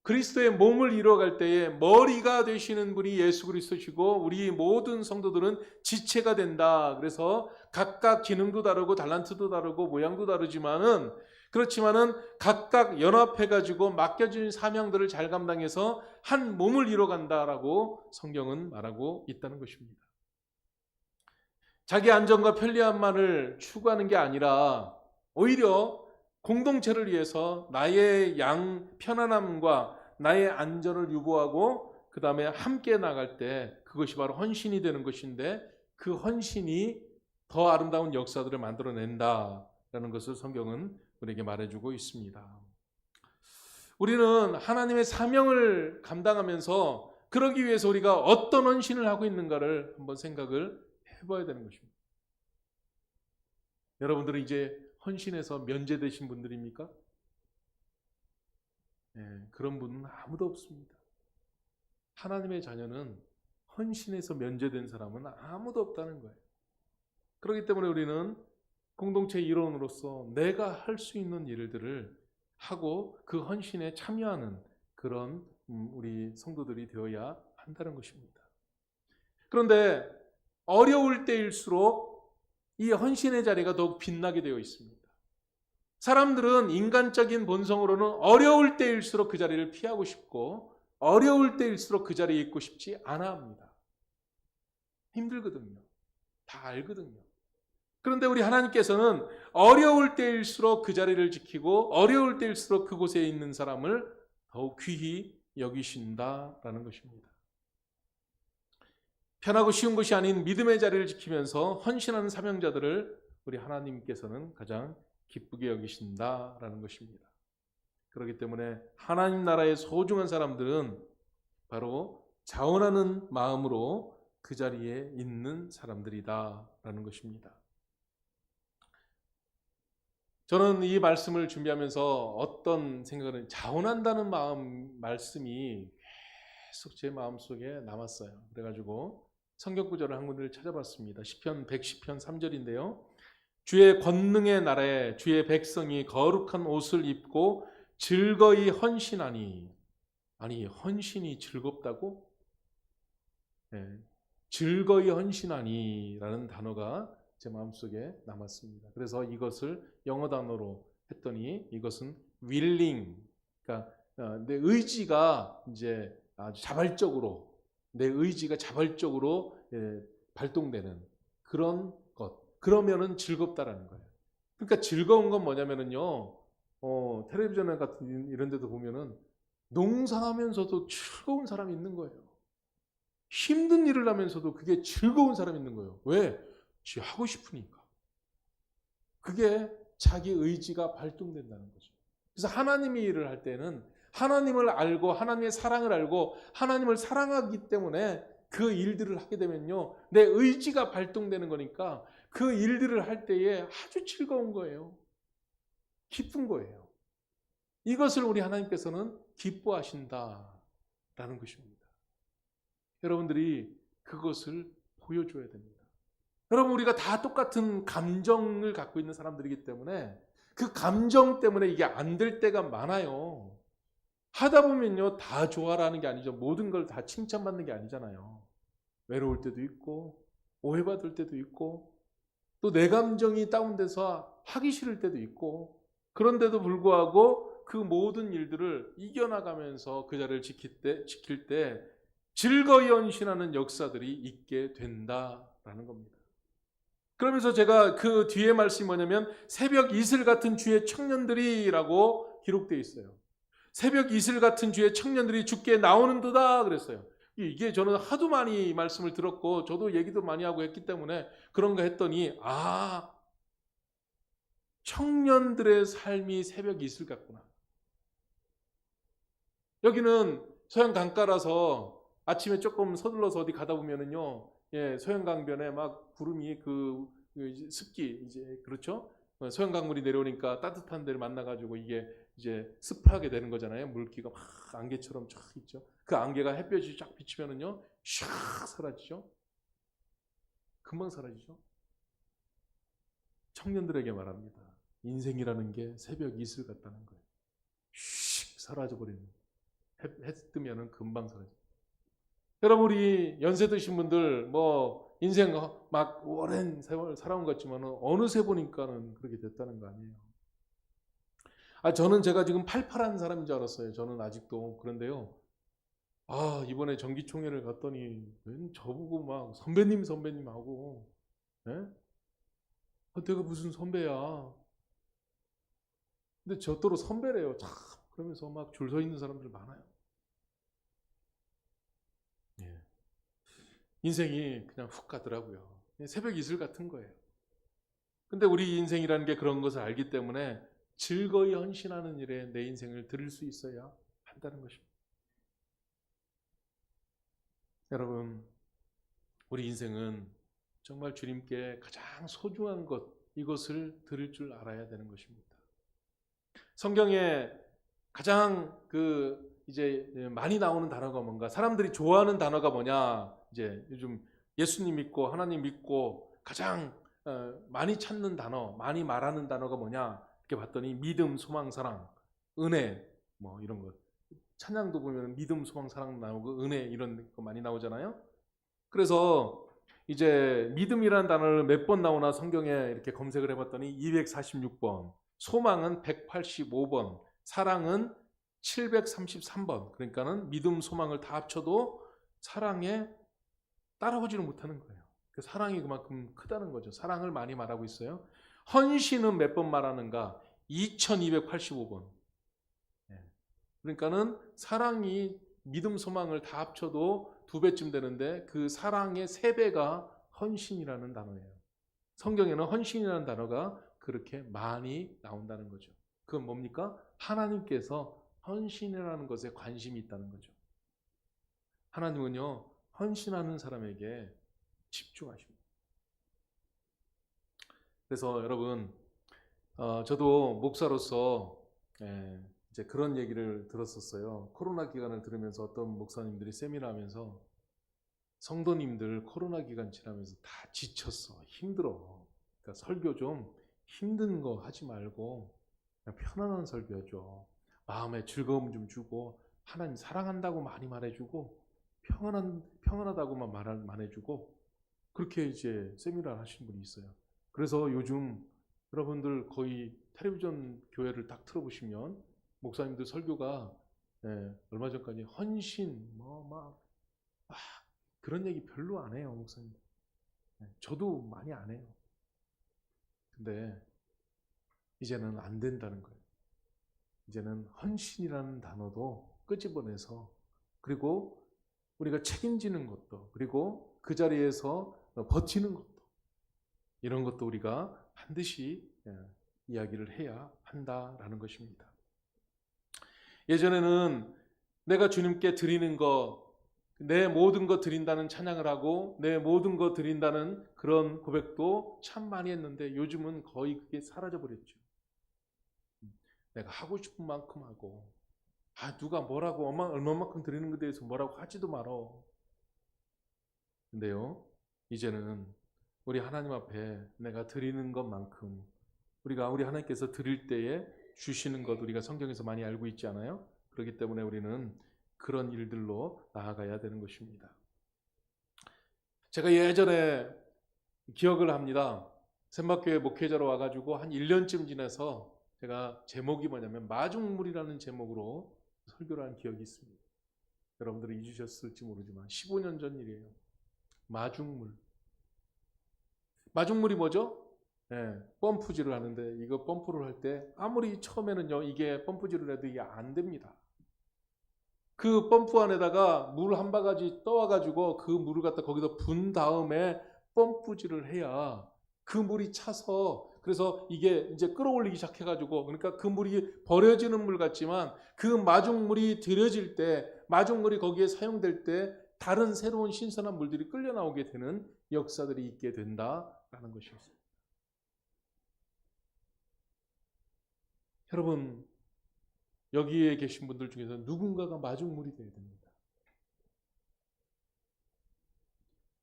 S2: 그리스도의 몸을 이뤄갈 때에 머리가 되시는 분이 예수 그리스도시고 우리 모든 성도들은 지체가 된다. 그래서 각각 기능도 다르고 달란트도 다르고 모양도 다르지만은, 그렇지만은 각각 연합해가지고 맡겨진 사명들을 잘 감당해서 한 몸을 이뤄간다라고 성경은 말하고 있다는 것입니다. 자기 안전과 편리함만을 추구하는 게 아니라 오히려 공동체를 위해서 나의 편안함과 나의 안전을 유보하고 그 다음에 함께 나갈 때 그것이 바로 헌신이 되는 것인데, 그 헌신이 더 아름다운 역사들을 만들어낸다라는 것을 성경은 우리에게 말해주고 있습니다. 우리는 하나님의 사명을 감당하면서 그러기 위해서 우리가 어떤 헌신을 하고 있는가를 한번 생각을 해봐야 되는 것입니다. 여러분들은 이제 헌신에서 면제되신 분들입니까? 그런 분은 아무도 없습니다. 하나님의 자녀는 헌신에서 면제된 사람은 아무도 없다는 거예요. 그렇기 때문에 우리는 공동체 일원으로서 내가 할 수 있는 일들을 하고 그 헌신에 참여하는 그런 우리 성도들이 되어야 한다는 것입니다. 그런데 어려울 때일수록 이 헌신의 자리가 더욱 빛나게 되어 있습니다. 사람들은 인간적인 본성으로는 어려울 때일수록 그 자리를 피하고 싶고 어려울 때일수록 그 자리에 있고 싶지 않아 합니다. 힘들거든요. 다 알거든요. 그런데 우리 하나님께서는 어려울 때일수록 그 자리를 지키고 어려울 때일수록 그곳에 있는 사람을 더욱 귀히 여기신다라는 것입니다. 편하고 쉬운 것이 아닌 믿음의 자리를 지키면서 헌신하는 사명자들을 우리 하나님께서는 가장 기쁘게 여기신다라는 것입니다. 그렇기 때문에 하나님 나라의 소중한 사람들은 바로 자원하는 마음으로 그 자리에 있는 사람들이다라는 것입니다. 저는 이 말씀을 준비하면서 어떤 생각을 자원한다는 말씀이 계속 제 마음속에 남았어요. 그래가지고 성경 구절을 한 군데를 찾아봤습니다. 시편 110편 3절인데요. 주의 권능의 날에 주의 백성이 거룩한 옷을 입고 즐거이 헌신하니. 아니, 헌신이 즐겁다고? 네. 즐거이 헌신하니 라는 단어가 제 마음속에 남았습니다. 그래서 이것을 영어 단어로 했더니 이것은 willing, 그러니까 내 의지가 이제 아주 자발적으로, 내 의지가 자발적으로 발동되는 그런 것. 그러면은 즐겁다라는 거예요. 그러니까 즐거운 건 뭐냐면은요, 텔레비전 같은 이런 데도 보면은 농사하면서도 즐거운 사람이 있는 거예요. 힘든 일을 하면서도 그게 즐거운 사람이 있는 거예요. 왜? 지 하고 싶으니까. 그게 자기 의지가 발동된다는 거죠. 그래서 하나님의 일을 할 때는 하나님을 알고 하나님의 사랑을 알고 하나님을 사랑하기 때문에 그 일들을 하게 되면요, 내 의지가 발동되는 거니까 그 일들을 할 때에 아주 즐거운 거예요. 기쁜 거예요. 이것을 우리 하나님께서는 기뻐하신다라는 것입니다. 여러분들이 그것을 보여줘야 됩니다. 여러분, 우리가 다 똑같은 감정을 갖고 있는 사람들이기 때문에 그 감정 때문에 이게 안 될 때가 많아요. 하다 보면요, 다 좋아라는 게 아니죠. 모든 걸 다 칭찬받는 게 아니잖아요. 외로울 때도 있고 오해받을 때도 있고 또 내 감정이 다운돼서 하기 싫을 때도 있고, 그런데도 불구하고 그 모든 일들을 이겨나가면서 그 자리를 지킬 때 즐거이 헌신하는 역사들이 있게 된다라는 겁니다. 그러면서 제가 그 뒤에 말씀이 뭐냐면 새벽 이슬 같은 주의 청년들이라고 기록되어 있어요. 새벽 이슬 같은 주의 청년들이 주께 나오는도다 그랬어요. 이게 저는 하도 많이 말씀을 들었고 저도 얘기도 많이 하고 했기 때문에 그런가 했더니, 청년들의 삶이 새벽 이슬 같구나. 여기는 서양 강가라서 아침에 조금 서둘러서 어디 가다 보면은요, 소양강변에 막 구름이 습기, 이제 그렇죠? 소양강물이 내려오니까 따뜻한 데를 만나가지고 이게 이제 습하게 되는 거잖아요. 물기가 막 안개처럼 쫙 있죠. 그 안개가 햇볕이 쫙 비치면은요, 샥 사라지죠. 금방 사라지죠. 청년들에게 말합니다. 인생이라는 게 새벽 이슬 같다는 거예요. 슉 사라져 버리는. 해 뜨면은 금방 사라져. 여러분, 우리 연세 드신 분들 뭐 인생 막 오랜 세월 살아온 것 같지만 어느새 보니까는 그렇게 됐다는 거 아니에요. 저는 제가 지금 팔팔한 사람인 줄 알았어요. 저는 아직도. 그런데요, 이번에 정기총회를 갔더니 웬 저보고 막 선배님 하고, 내가 무슨 선배야. 근데 저 또로 선배래요. 참, 그러면서 막 줄 서 있는 사람들 많아요. 인생이 그냥 훅 가더라고요. 새벽 이슬 같은 거예요. 근데 우리 인생이라는 게 그런 것을 알기 때문에 즐거이 헌신하는 일에 내 인생을 드릴 수 있어야 한다는 것입니다. 여러분, 우리 인생은 정말 주님께 가장 소중한 것, 이것을 드릴 줄 알아야 되는 것입니다. 성경에 가장 이제 많이 나오는 단어가 뭔가, 사람들이 좋아하는 단어가 뭐냐, 이제 요즘 예수님 믿고 하나님 믿고 가장 많이 찾는 단어, 많이 말하는 단어가 뭐냐 이렇게 봤더니 믿음, 소망, 사랑, 은혜, 뭐 이런 것. 찬양도 보면 믿음, 소망, 사랑 나오고 은혜 이런 거 많이 나오잖아요. 그래서 이제 믿음이라는 단어를 몇 번 나오나 성경에 이렇게 검색을 해봤더니 246번, 소망은 185번, 사랑은 733번. 그러니까는 믿음, 소망을 다 합쳐도 사랑에 따라오지는 못하는 거예요. 그 사랑이 그만큼 크다는 거죠. 사랑을 많이 말하고 있어요. 헌신은 몇 번 말하는가? 2285번. 그러니까는 사랑이 믿음, 소망을 다 합쳐도 2배쯤 되는데 그 사랑의 3배가 헌신이라는 단어예요. 성경에는 헌신이라는 단어가 그렇게 많이 나온다는 거죠. 그건 뭡니까? 하나님께서 헌신이라는 것에 관심이 있다는 거죠. 하나님은요, 헌신하는 사람에게 집중하십니다. 그래서 여러분, 저도 목사로서 이제 그런 얘기를 들었었어요. 코로나 기간을 들으면서 어떤 목사님들이 세미나하면서 성도님들 코로나 기간 지나면서 다 지쳤어, 힘들어. 그러니까 설교 좀 힘든 거 하지 말고 그냥 편안한 설교해줘. 마음에 즐거움 좀 주고 하나님 사랑한다고 많이 말해주고 평안하다고만 말해주고 그렇게 이제 세미나를 하시는 분이 있어요. 그래서 요즘 여러분들 거의 텔레비전 교회를 딱 틀어보시면 목사님들 설교가 얼마 전까지 헌신 그런 얘기 별로 안 해요, 목사님. 저도 많이 안 해요. 근데 이제는 안 된다는 거예요. 이제는 헌신이라는 단어도 끄집어내서 그리고 우리가 책임지는 것도 그리고 그 자리에서 버티는 것도 이런 것도 우리가 반드시 이야기를 해야 한다라는 것입니다. 예전에는 내가 주님께 드리는 거, 내 모든 거 드린다는 찬양을 하고 내 모든 거 드린다는 그런 고백도 참 많이 했는데 요즘은 거의 그게 사라져버렸죠. 내가 하고 싶은 만큼 하고 누가 뭐라고 얼마만큼 드리는 것에 대해서 뭐라고 하지도 말어. 근데요, 이제는 우리 하나님 앞에 내가 드리는 것만큼 우리 하나님께서 드릴 때에 주시는 것 우리가 성경에서 많이 알고 있지 않아요? 그렇기 때문에 우리는 그런 일들로 나아가야 되는 것입니다. 제가 예전에 기억을 합니다. 샘박교회 목회자로 와가지고 한 1년쯤 지나서 제가 제목이 뭐냐면 마중물이라는 제목으로 설교를 한 기억이 있습니다. 여러분들이 잊으셨을지 모르지만 15년 전 일이에요. 마중물이 뭐죠? 펌프질을 하는데 이거 펌프를 할 때 아무리 처음에는요 이게 펌프질을 해도 이게 안 됩니다. 그 펌프 안에다가 물 한 바가지 떠와가지고 그 물을 갖다 거기다 분 다음에 펌프질을 해야 그 물이 차서 그래서 이게 이제 끌어올리기 시작해가지고 그러니까 그 물이 버려지는 물 같지만 그 마중물이 들여질 때 마중물이 거기에 사용될 때 다른 새로운 신선한 물들이 끌려 나오게 되는 역사들이 있게 된다라는 것이었습니다. 여러분 여기에 계신 분들 중에서 누군가가 마중물이 되어야 됩니다.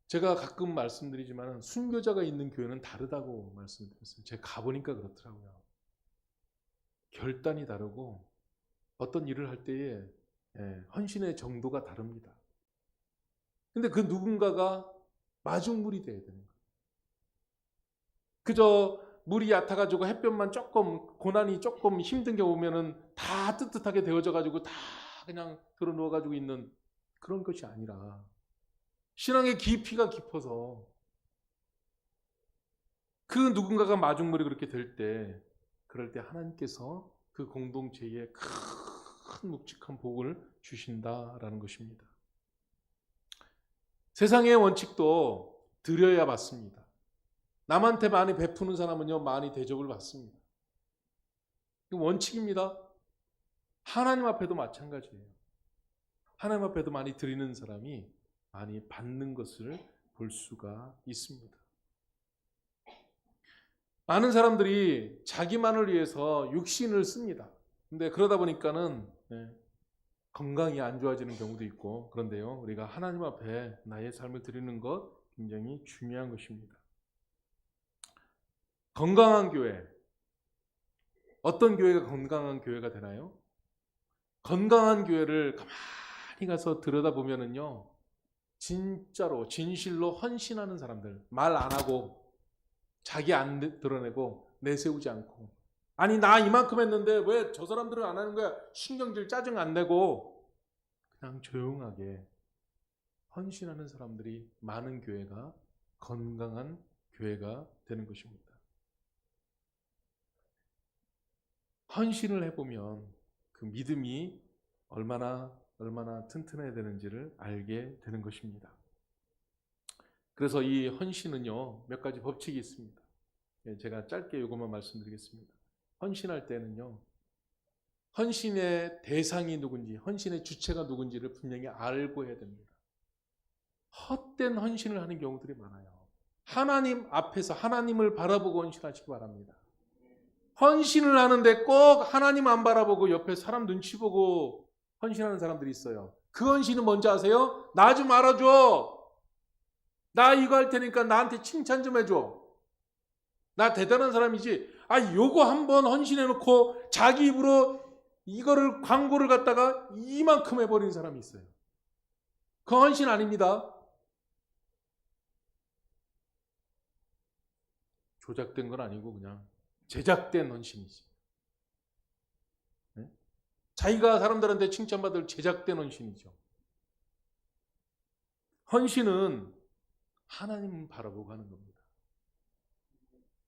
S2: 제가 가끔 말씀드리지만 순교자가 있는 교회는 다르다고 말씀드렸어요. 제가 가보니까 그렇더라고요. 결단이 다르고 어떤 일을 할 때에 헌신의 정도가 다릅니다. 근데 그 누군가가 마중물이 돼야 되는 거예요. 그저 물이 얕아가지고 햇볕만 조금 고난이 조금 힘든 게 오면은 다 뜨뜻하게 데워져가지고 다 그냥 들어 누워가지고 있는 그런 것이 아니라 신앙의 깊이가 깊어서 그 누군가가 마중물이 그렇게 될 때 그럴 때 하나님께서 그 공동체에 큰 묵직한 복을 주신다라는 것입니다. 세상의 원칙도 드려야 받습니다. 남한테 많이 베푸는 사람은요 많이 대접을 받습니다. 원칙입니다. 하나님 앞에도 마찬가지예요. 하나님 앞에도 많이 드리는 사람이 많이 받는 것을 볼 수가 있습니다. 많은 사람들이 자기만을 위해서 육신을 씁니다. 근데 그러다 보니까는 건강이 안 좋아지는 경우도 있고 그런데요 우리가 하나님 앞에 나의 삶을 드리는 것 굉장히 중요한 것입니다. 건강한 교회, 어떤 교회가 건강한 교회가 되나요? 건강한 교회를 가만히 가서 들여다보면은요 진짜로 진실로 헌신하는 사람들, 말 안 하고 자기 안 드러내고 내세우지 않고 아니 나 이만큼 했는데 왜 저 사람들은 안 하는 거야? 신경질 짜증 안 내고 그냥 조용하게 헌신하는 사람들이 많은 교회가 건강한 교회가 되는 것입니다. 헌신을 해보면 그 믿음이 얼마나 튼튼해야 되는지를 알게 되는 것입니다. 그래서 이 헌신은요 몇 가지 법칙이 있습니다. 제가 짧게 이것만 말씀드리겠습니다. 헌신할 때는요 헌신의 대상이 누군지, 헌신의 주체가 누군지를 분명히 알고 해야 됩니다. 헛된 헌신을 하는 경우들이 많아요. 하나님 앞에서 하나님을 바라보고 헌신하시기 바랍니다. 헌신을 하는데 꼭 하나님 안 바라보고 옆에 사람 눈치 보고 헌신하는 사람들이 있어요. 그 헌신은 뭔지 아세요? 나 좀 알아줘. 나 이거 할 테니까 나한테 칭찬 좀 해줘. 나 대단한 사람이지. 요거 한번 헌신해놓고 자기 입으로 이거를 광고를 갖다가 이만큼 해버리는 사람이 있어요. 그 헌신 아닙니다. 조작된 건 아니고 그냥 제작된 헌신이지. 네? 자기가 사람들한테 칭찬받을 제작된 헌신이죠. 헌신은 하나님 바라보고 하는 겁니다.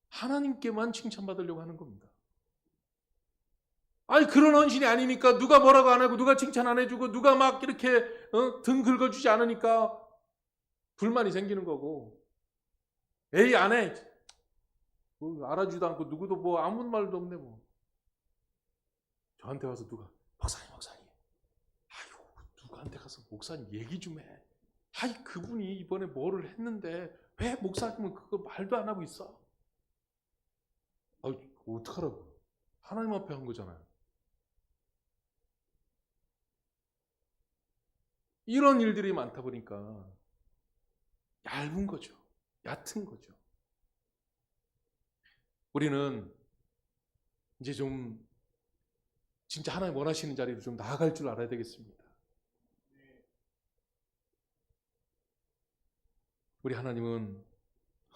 S2: 하나님께만 칭찬받으려고 하는 겁니다. 그런 헌신이 아니니까 누가 뭐라고 안 하고 누가 칭찬 안 해주고 누가 막 이렇게 등 긁어주지 않으니까 불만이 생기는 거고, 에이 안 해. 알아주지도 않고 누구도 뭐 아무 말도 없네 뭐. 저한테 와서 누가 목사님 누구한테 가서 목사님 얘기 좀 해. 그분이 이번에 뭐를 했는데 왜 목사님은 그거 말도 안 하고 있어. 어떡하라고. 하나님 앞에 한 거잖아요. 이런 일들이 많다 보니까 얇은 거죠. 얕은 거죠. 우리는 이제 좀 진짜 하나님 원하시는 자리로 좀 나아갈 줄 알아야 되겠습니다. 우리 하나님은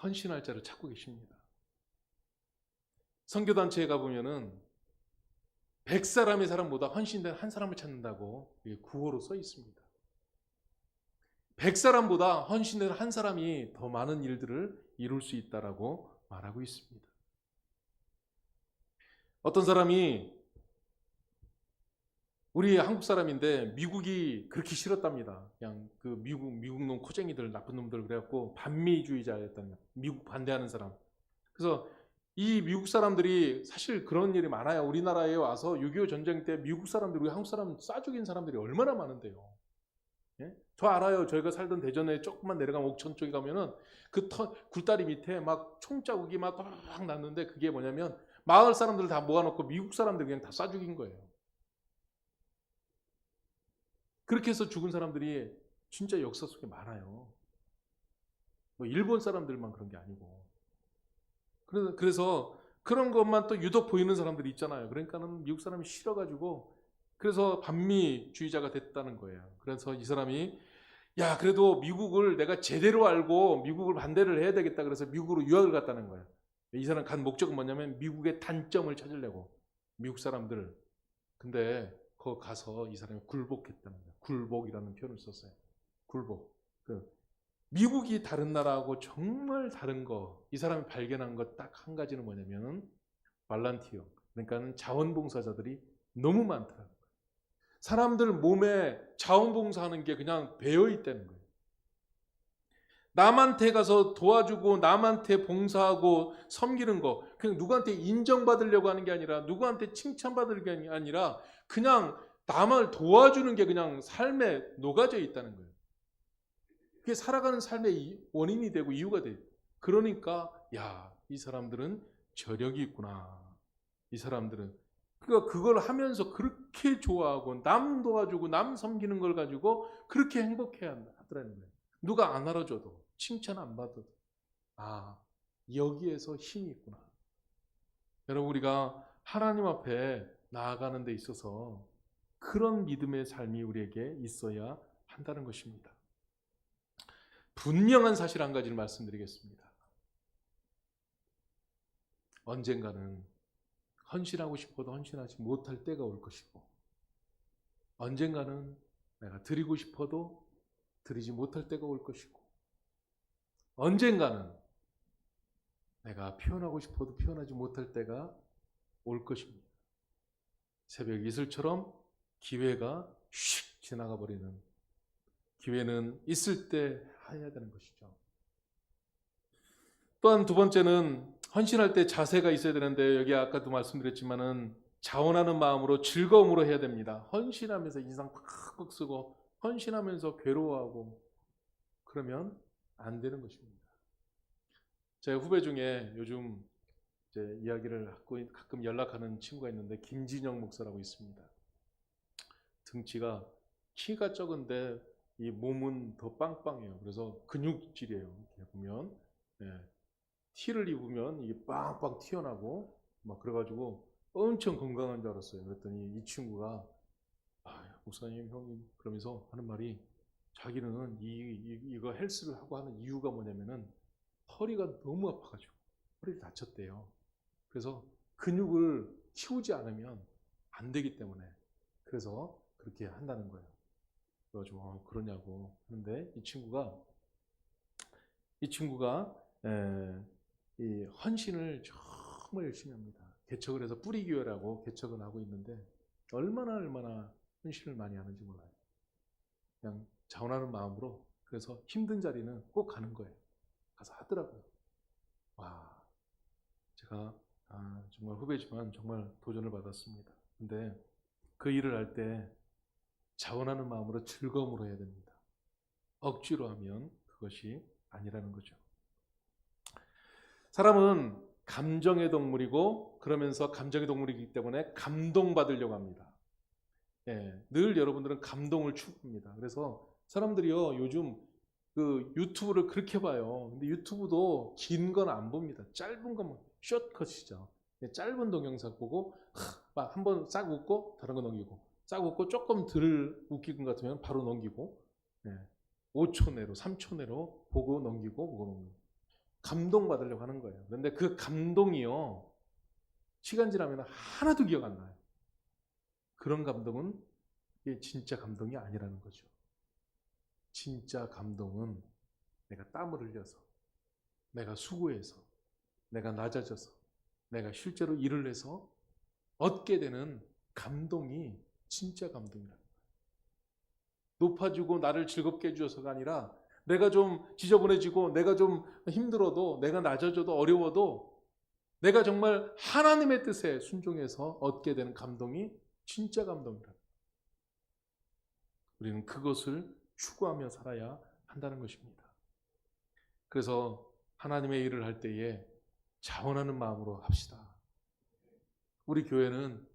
S2: 헌신할 자를 찾고 계십니다. 선교단체에 가보면은 100사람의 사람보다 헌신된 한 사람을 찾는다고 구호로 써 있습니다. 100사람보다 헌신된 한 사람이 더 많은 일들을 이룰 수 있다라고 말하고 있습니다. 어떤 사람이 우리 한국 사람인데 미국이 그렇게 싫었답니다. 그냥 그 미국 놈 코쟁이들 나쁜 놈들 그래갖고 반미주의자였다는 거예요. 미국 반대하는 사람. 그래서 이 미국 사람들이 사실 그런 일이 많아요. 우리나라에 와서 6.25 전쟁 때 미국 사람들, 우리 한국 사람 쏴 죽인 사람들이 얼마나 많은데요. 예? 저 알아요. 저희가 살던 대전에 조금만 내려가면 옥천 쪽에 가면은 그 굴다리 밑에 막 총자국이 막 났는데 그게 뭐냐면 마을 사람들을 다 모아놓고 미국 사람들 그냥 다 쏴 죽인 거예요. 그렇게 해서 죽은 사람들이 진짜 역사 속에 많아요. 뭐 일본 사람들만 그런 게 아니고. 그래서 그런 것만 또 유독 보이는 사람들이 있잖아요. 그러니까는 미국 사람이 싫어가지고 그래서 반미주의자가 됐다는 거예요. 그래서 이 사람이 그래도 미국을 내가 제대로 알고 미국을 반대를 해야 되겠다. 그래서 미국으로 유학을 갔다는 거예요. 이 사람 간 목적은 뭐냐면 미국의 단점을 찾으려고. 미국 사람들. 근데 거기 가서 이 사람이 굴복했다는 거예요. 굴복이라는 표현을 썼어요. 굴복. 미국이 다른 나라하고 정말 다른 거, 이 사람이 발견한 것 딱 한 가지는 뭐냐면 발란티어, 그러니까 자원봉사자들이 너무 많더라고요. 사람들 몸에 자원봉사하는 게 그냥 배어있다는 거예요. 남한테 가서 도와주고 남한테 봉사하고 섬기는 거, 그냥 누구한테 인정받으려고 하는 게 아니라 누구한테 칭찬받을 게 아니라 그냥 남을 도와주는 게 그냥 삶에 녹아져 있다는 거예요. 그게 살아가는 삶의 원인이 되고 이유가 돼요. 그러니까 이 사람들은 저력이 있구나. 이 사람들은 그러니까 그걸 하면서 그렇게 좋아하고 남 도와주고 남 섬기는 걸 가지고 그렇게 행복해야 하더라는 거예요. 누가 안 알아줘도 칭찬 안 받아도 여기에서 힘이 있구나. 여러분, 우리가 하나님 앞에 나아가는 데 있어서 그런 믿음의 삶이 우리에게 있어야 한다는 것입니다. 분명한 사실 한 가지를 말씀드리겠습니다. 언젠가는 헌신하고 싶어도 헌신하지 못할 때가 올 것이고, 언젠가는 내가 드리고 싶어도 드리지 못할 때가 올 것이고, 언젠가는 내가 표현하고 싶어도 표현하지 못할 때가 올 것입니다. 새벽 이슬처럼 기회가 휙 지나가 버리는, 기회는 있을 때 해야 되는 것이죠. 또한 두 번째는 헌신할 때 자세가 있어야 되는데, 여기 아까도 말씀드렸지만은 자원하는 마음으로 즐거움으로 해야 됩니다. 헌신하면서 인상 팍팍 쓰고 헌신하면서 괴로워하고 그러면 안 되는 것입니다. 제 후배 중에 요즘 이제 이야기를 하고 가끔 연락하는 친구가 있는데 김진영 목사라고 있습니다. 등치가 키가 적은데 이 몸은 더 빵빵해요. 그래서 근육질이에요. 이렇게 보면 티를 입으면 이게 빵빵 튀어나고 막 그래가지고 엄청 건강한 줄 알았어요. 그랬더니 이 친구가 목사님 형님 그러면서 하는 말이 자기는 이거 헬스를 하고 하는 이유가 뭐냐면은 허리가 너무 아파가지고 허리를 다쳤대요. 그래서 근육을 키우지 않으면 안 되기 때문에 그래서 그렇게 한다는 거예요. 그래가지고 그러냐고 하는데 이 친구가 이 헌신을 정말 열심히 합니다. 개척을 해서 뿌리교회라고 개척을 하고 있는데 얼마나 헌신을 많이 하는지 몰라요. 그냥 자원하는 마음으로 그래서 힘든 자리는 꼭 가는 거예요. 가서 하더라고요. 와, 제가 정말 후배지만 정말 도전을 받았습니다. 근데 그 일을 할 때 자원하는 마음으로 즐거움으로 해야 됩니다. 억지로 하면 그것이 아니라는 거죠. 사람은 감정의 동물이고 그러면서 감정의 동물이기 때문에 감동받으려고 합니다. 늘 여러분들은 감동을 추구합니다. 그래서 사람들이요 요즘 그 유튜브를 그렇게 봐요. 근데 유튜브도 긴 건 안 봅니다. 짧은 것만 숏컷이죠. 짧은 동영상 보고 막 한번 싹 웃고 다른 거 넘기고 싹 웃고 조금 덜 웃긴 것 같으면 바로 넘기고 5초 내로 3초 내로 보고 넘기고 감동받으려고 하는 거예요. 그런데 그 감동이요 시간 지나면 하나도 기억 안 나요. 그런 감동은 이게 진짜 감동이 아니라는 거죠. 진짜 감동은 내가 땀을 흘려서 내가 수고해서 내가 낮아져서 내가 실제로 일을 해서 얻게 되는 감동이 진짜 감동이라는 거예요. 높아지고 나를 즐겁게 해주셔서가 아니라 내가 좀 지저분해지고 내가 좀 힘들어도 내가 낮아져도 어려워도 내가 정말 하나님의 뜻에 순종해서 얻게 되는 감동이 진짜 감동이다. 우리는 그것을 추구하며 살아야 한다는 것입니다. 그래서 하나님의 일을 할 때에 자원하는 마음으로 합시다. 우리 교회는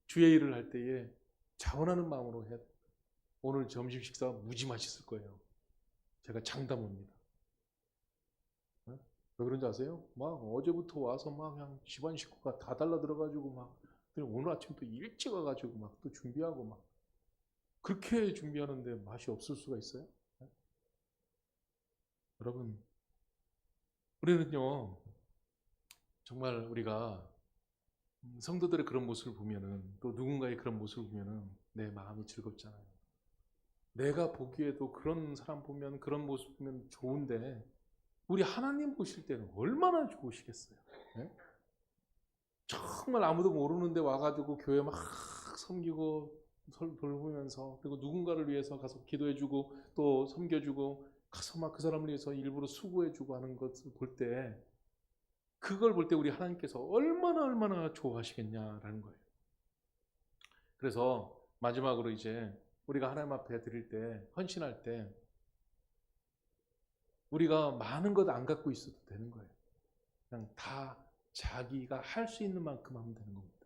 S2: 주의 일을 할 때에 자원하는 마음으로 해야 됩니다. 오늘 점심 식사 무지 맛있을 거예요. 제가 장담합니다. 왜 그런지 아세요? 막 어제부터 와서 막 그냥 집안 식구가 다 달라들어가지고 막 오늘 아침 또 일찍 와가지고 막 또 준비하고 막 그렇게 준비하는데 맛이 없을 수가 있어요? 네? 여러분, 우리는요 정말 우리가 성도들의 그런 모습을 보면은 또 누군가의 그런 모습을 보면은 내 마음이 즐겁잖아요. 내가 보기에도 그런 사람 보면 그런 모습 보면 좋은데 우리 하나님 보실 때는 얼마나 좋으시겠어요? 네? 정말 아무도 모르는데 와가지고 교회 막 섬기고 돌보면서 그리고 누군가를 위해서 가서 기도해주고 또 섬겨주고 가서 막 그 사람을 위해서 일부러 수고해주고 하는 것을 볼 때 그걸 볼 때 우리 하나님께서 얼마나 좋아하시겠냐라는 거예요. 그래서 마지막으로 이제 우리가 하나님 앞에 드릴 때 헌신할 때 우리가 많은 것 안 갖고 있어도 되는 거예요. 그냥 다 자기가 할 수 있는 만큼 하면 되는 겁니다.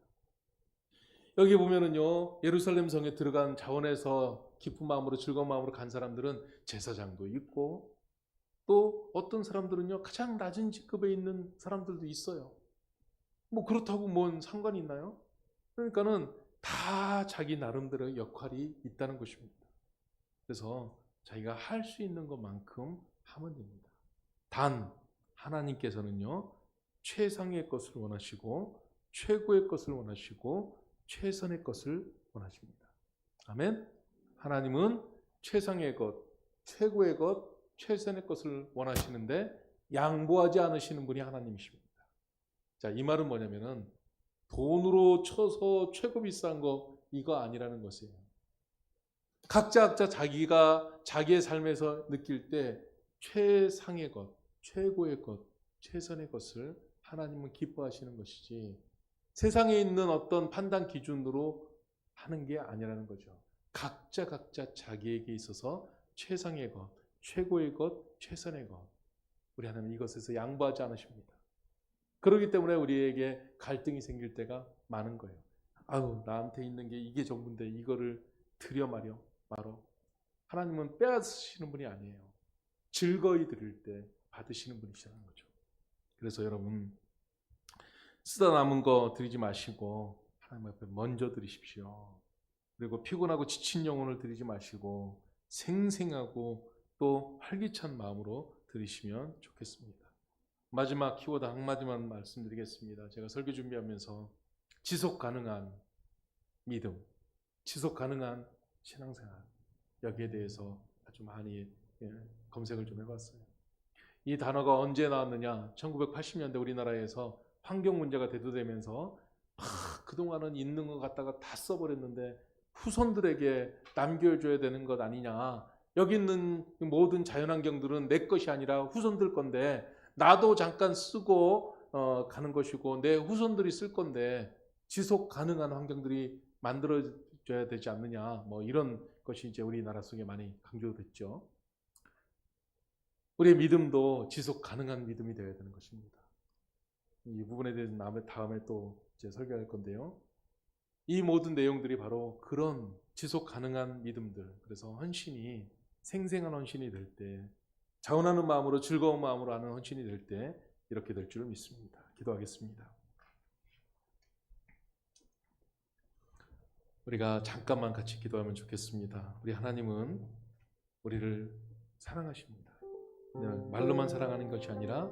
S2: 여기 보면은요 예루살렘 성에 들어간 자원해서 기쁜 마음으로 즐거운 마음으로 간 사람들은 제사장도 있고 또 어떤 사람들은요 가장 낮은 직급에 있는 사람들도 있어요. 뭐 그렇다고 뭔 상관이 있나요? 그러니까는 다 자기 나름대로의 역할이 있다는 것입니다. 그래서 자기가 할 수 있는 것만큼 하면 됩니다. 단 하나님께서는요 최상의 것을 원하시고 최고의 것을 원하시고 최선의 것을 원하십니다. 아멘. 하나님은 최상의 것, 최고의 것, 최선의 것을 원하시는데 양보하지 않으시는 분이 하나님이십니다. 자, 이 말은 뭐냐면은 돈으로 쳐서 최고 비싼 거 이거 아니라는 것이에요. 각자 자기가 자기의 삶에서 느낄 때 최상의 것, 최고의 것, 최선의 것을 하나님은 기뻐하시는 것이지 세상에 있는 어떤 판단 기준으로 하는 게 아니라는 거죠. 각자 자기에게 있어서 최상의 것, 최고의 것, 최선의 것. 우리 하나님 이것에서 양보하지 않으십니다. 그렇기 때문에 우리에게 갈등이 생길 때가 많은 거예요. 아유, 나한테 있는 게 이게 전부인데 이거를 드려 말어. 하나님은 빼앗으시는 분이 아니에요. 즐거이 드릴 때 받으시는 분이시라는 거죠. 그래서 여러분, 쓰다 남은 거 드리지 마시고 하나님 앞에 먼저 드리십시오. 그리고 피곤하고 지친 영혼을 드리지 마시고 생생하고 또 활기찬 마음으로 드리시면 좋겠습니다. 마지막 키워드 한마디만 말씀드리겠습니다. 제가 설교 준비하면서 지속 가능한 믿음, 지속 가능한 신앙생활, 여기에 대해서 아주 많이 검색을 좀 해봤어요. 이 단어가 언제 나왔느냐? 1980년대 우리나라에서 환경 문제가 대두되면서 그동안은 있는 것 갖다가 다 써버렸는데 후손들에게 남겨줘야 되는 것 아니냐? 여기 있는 모든 자연환경들은 내 것이 아니라 후손들 건데 나도 잠깐 쓰고 가는 것이고 내 후손들이 쓸 건데 지속 가능한 환경들이 만들어져야 되지 않느냐? 뭐 이런 것이 이제 우리나라 속에 많이 강조됐죠. 우리의 믿음도 지속 가능한 믿음이 되어야 되는 것입니다. 이 부분에 대해서 다음에 또 이제 설교할 건데요. 이 모든 내용들이 바로 그런 지속 가능한 믿음들, 그래서 헌신이 생생한 헌신이 될 때, 자원하는 마음으로 즐거운 마음으로 하는 헌신이 될 때 이렇게 될 줄 믿습니다. 기도하겠습니다. 우리가 잠깐만 같이 기도하면 좋겠습니다. 우리 하나님은 우리를 사랑하십니다. 그냥 말로만 사랑하는 것이 아니라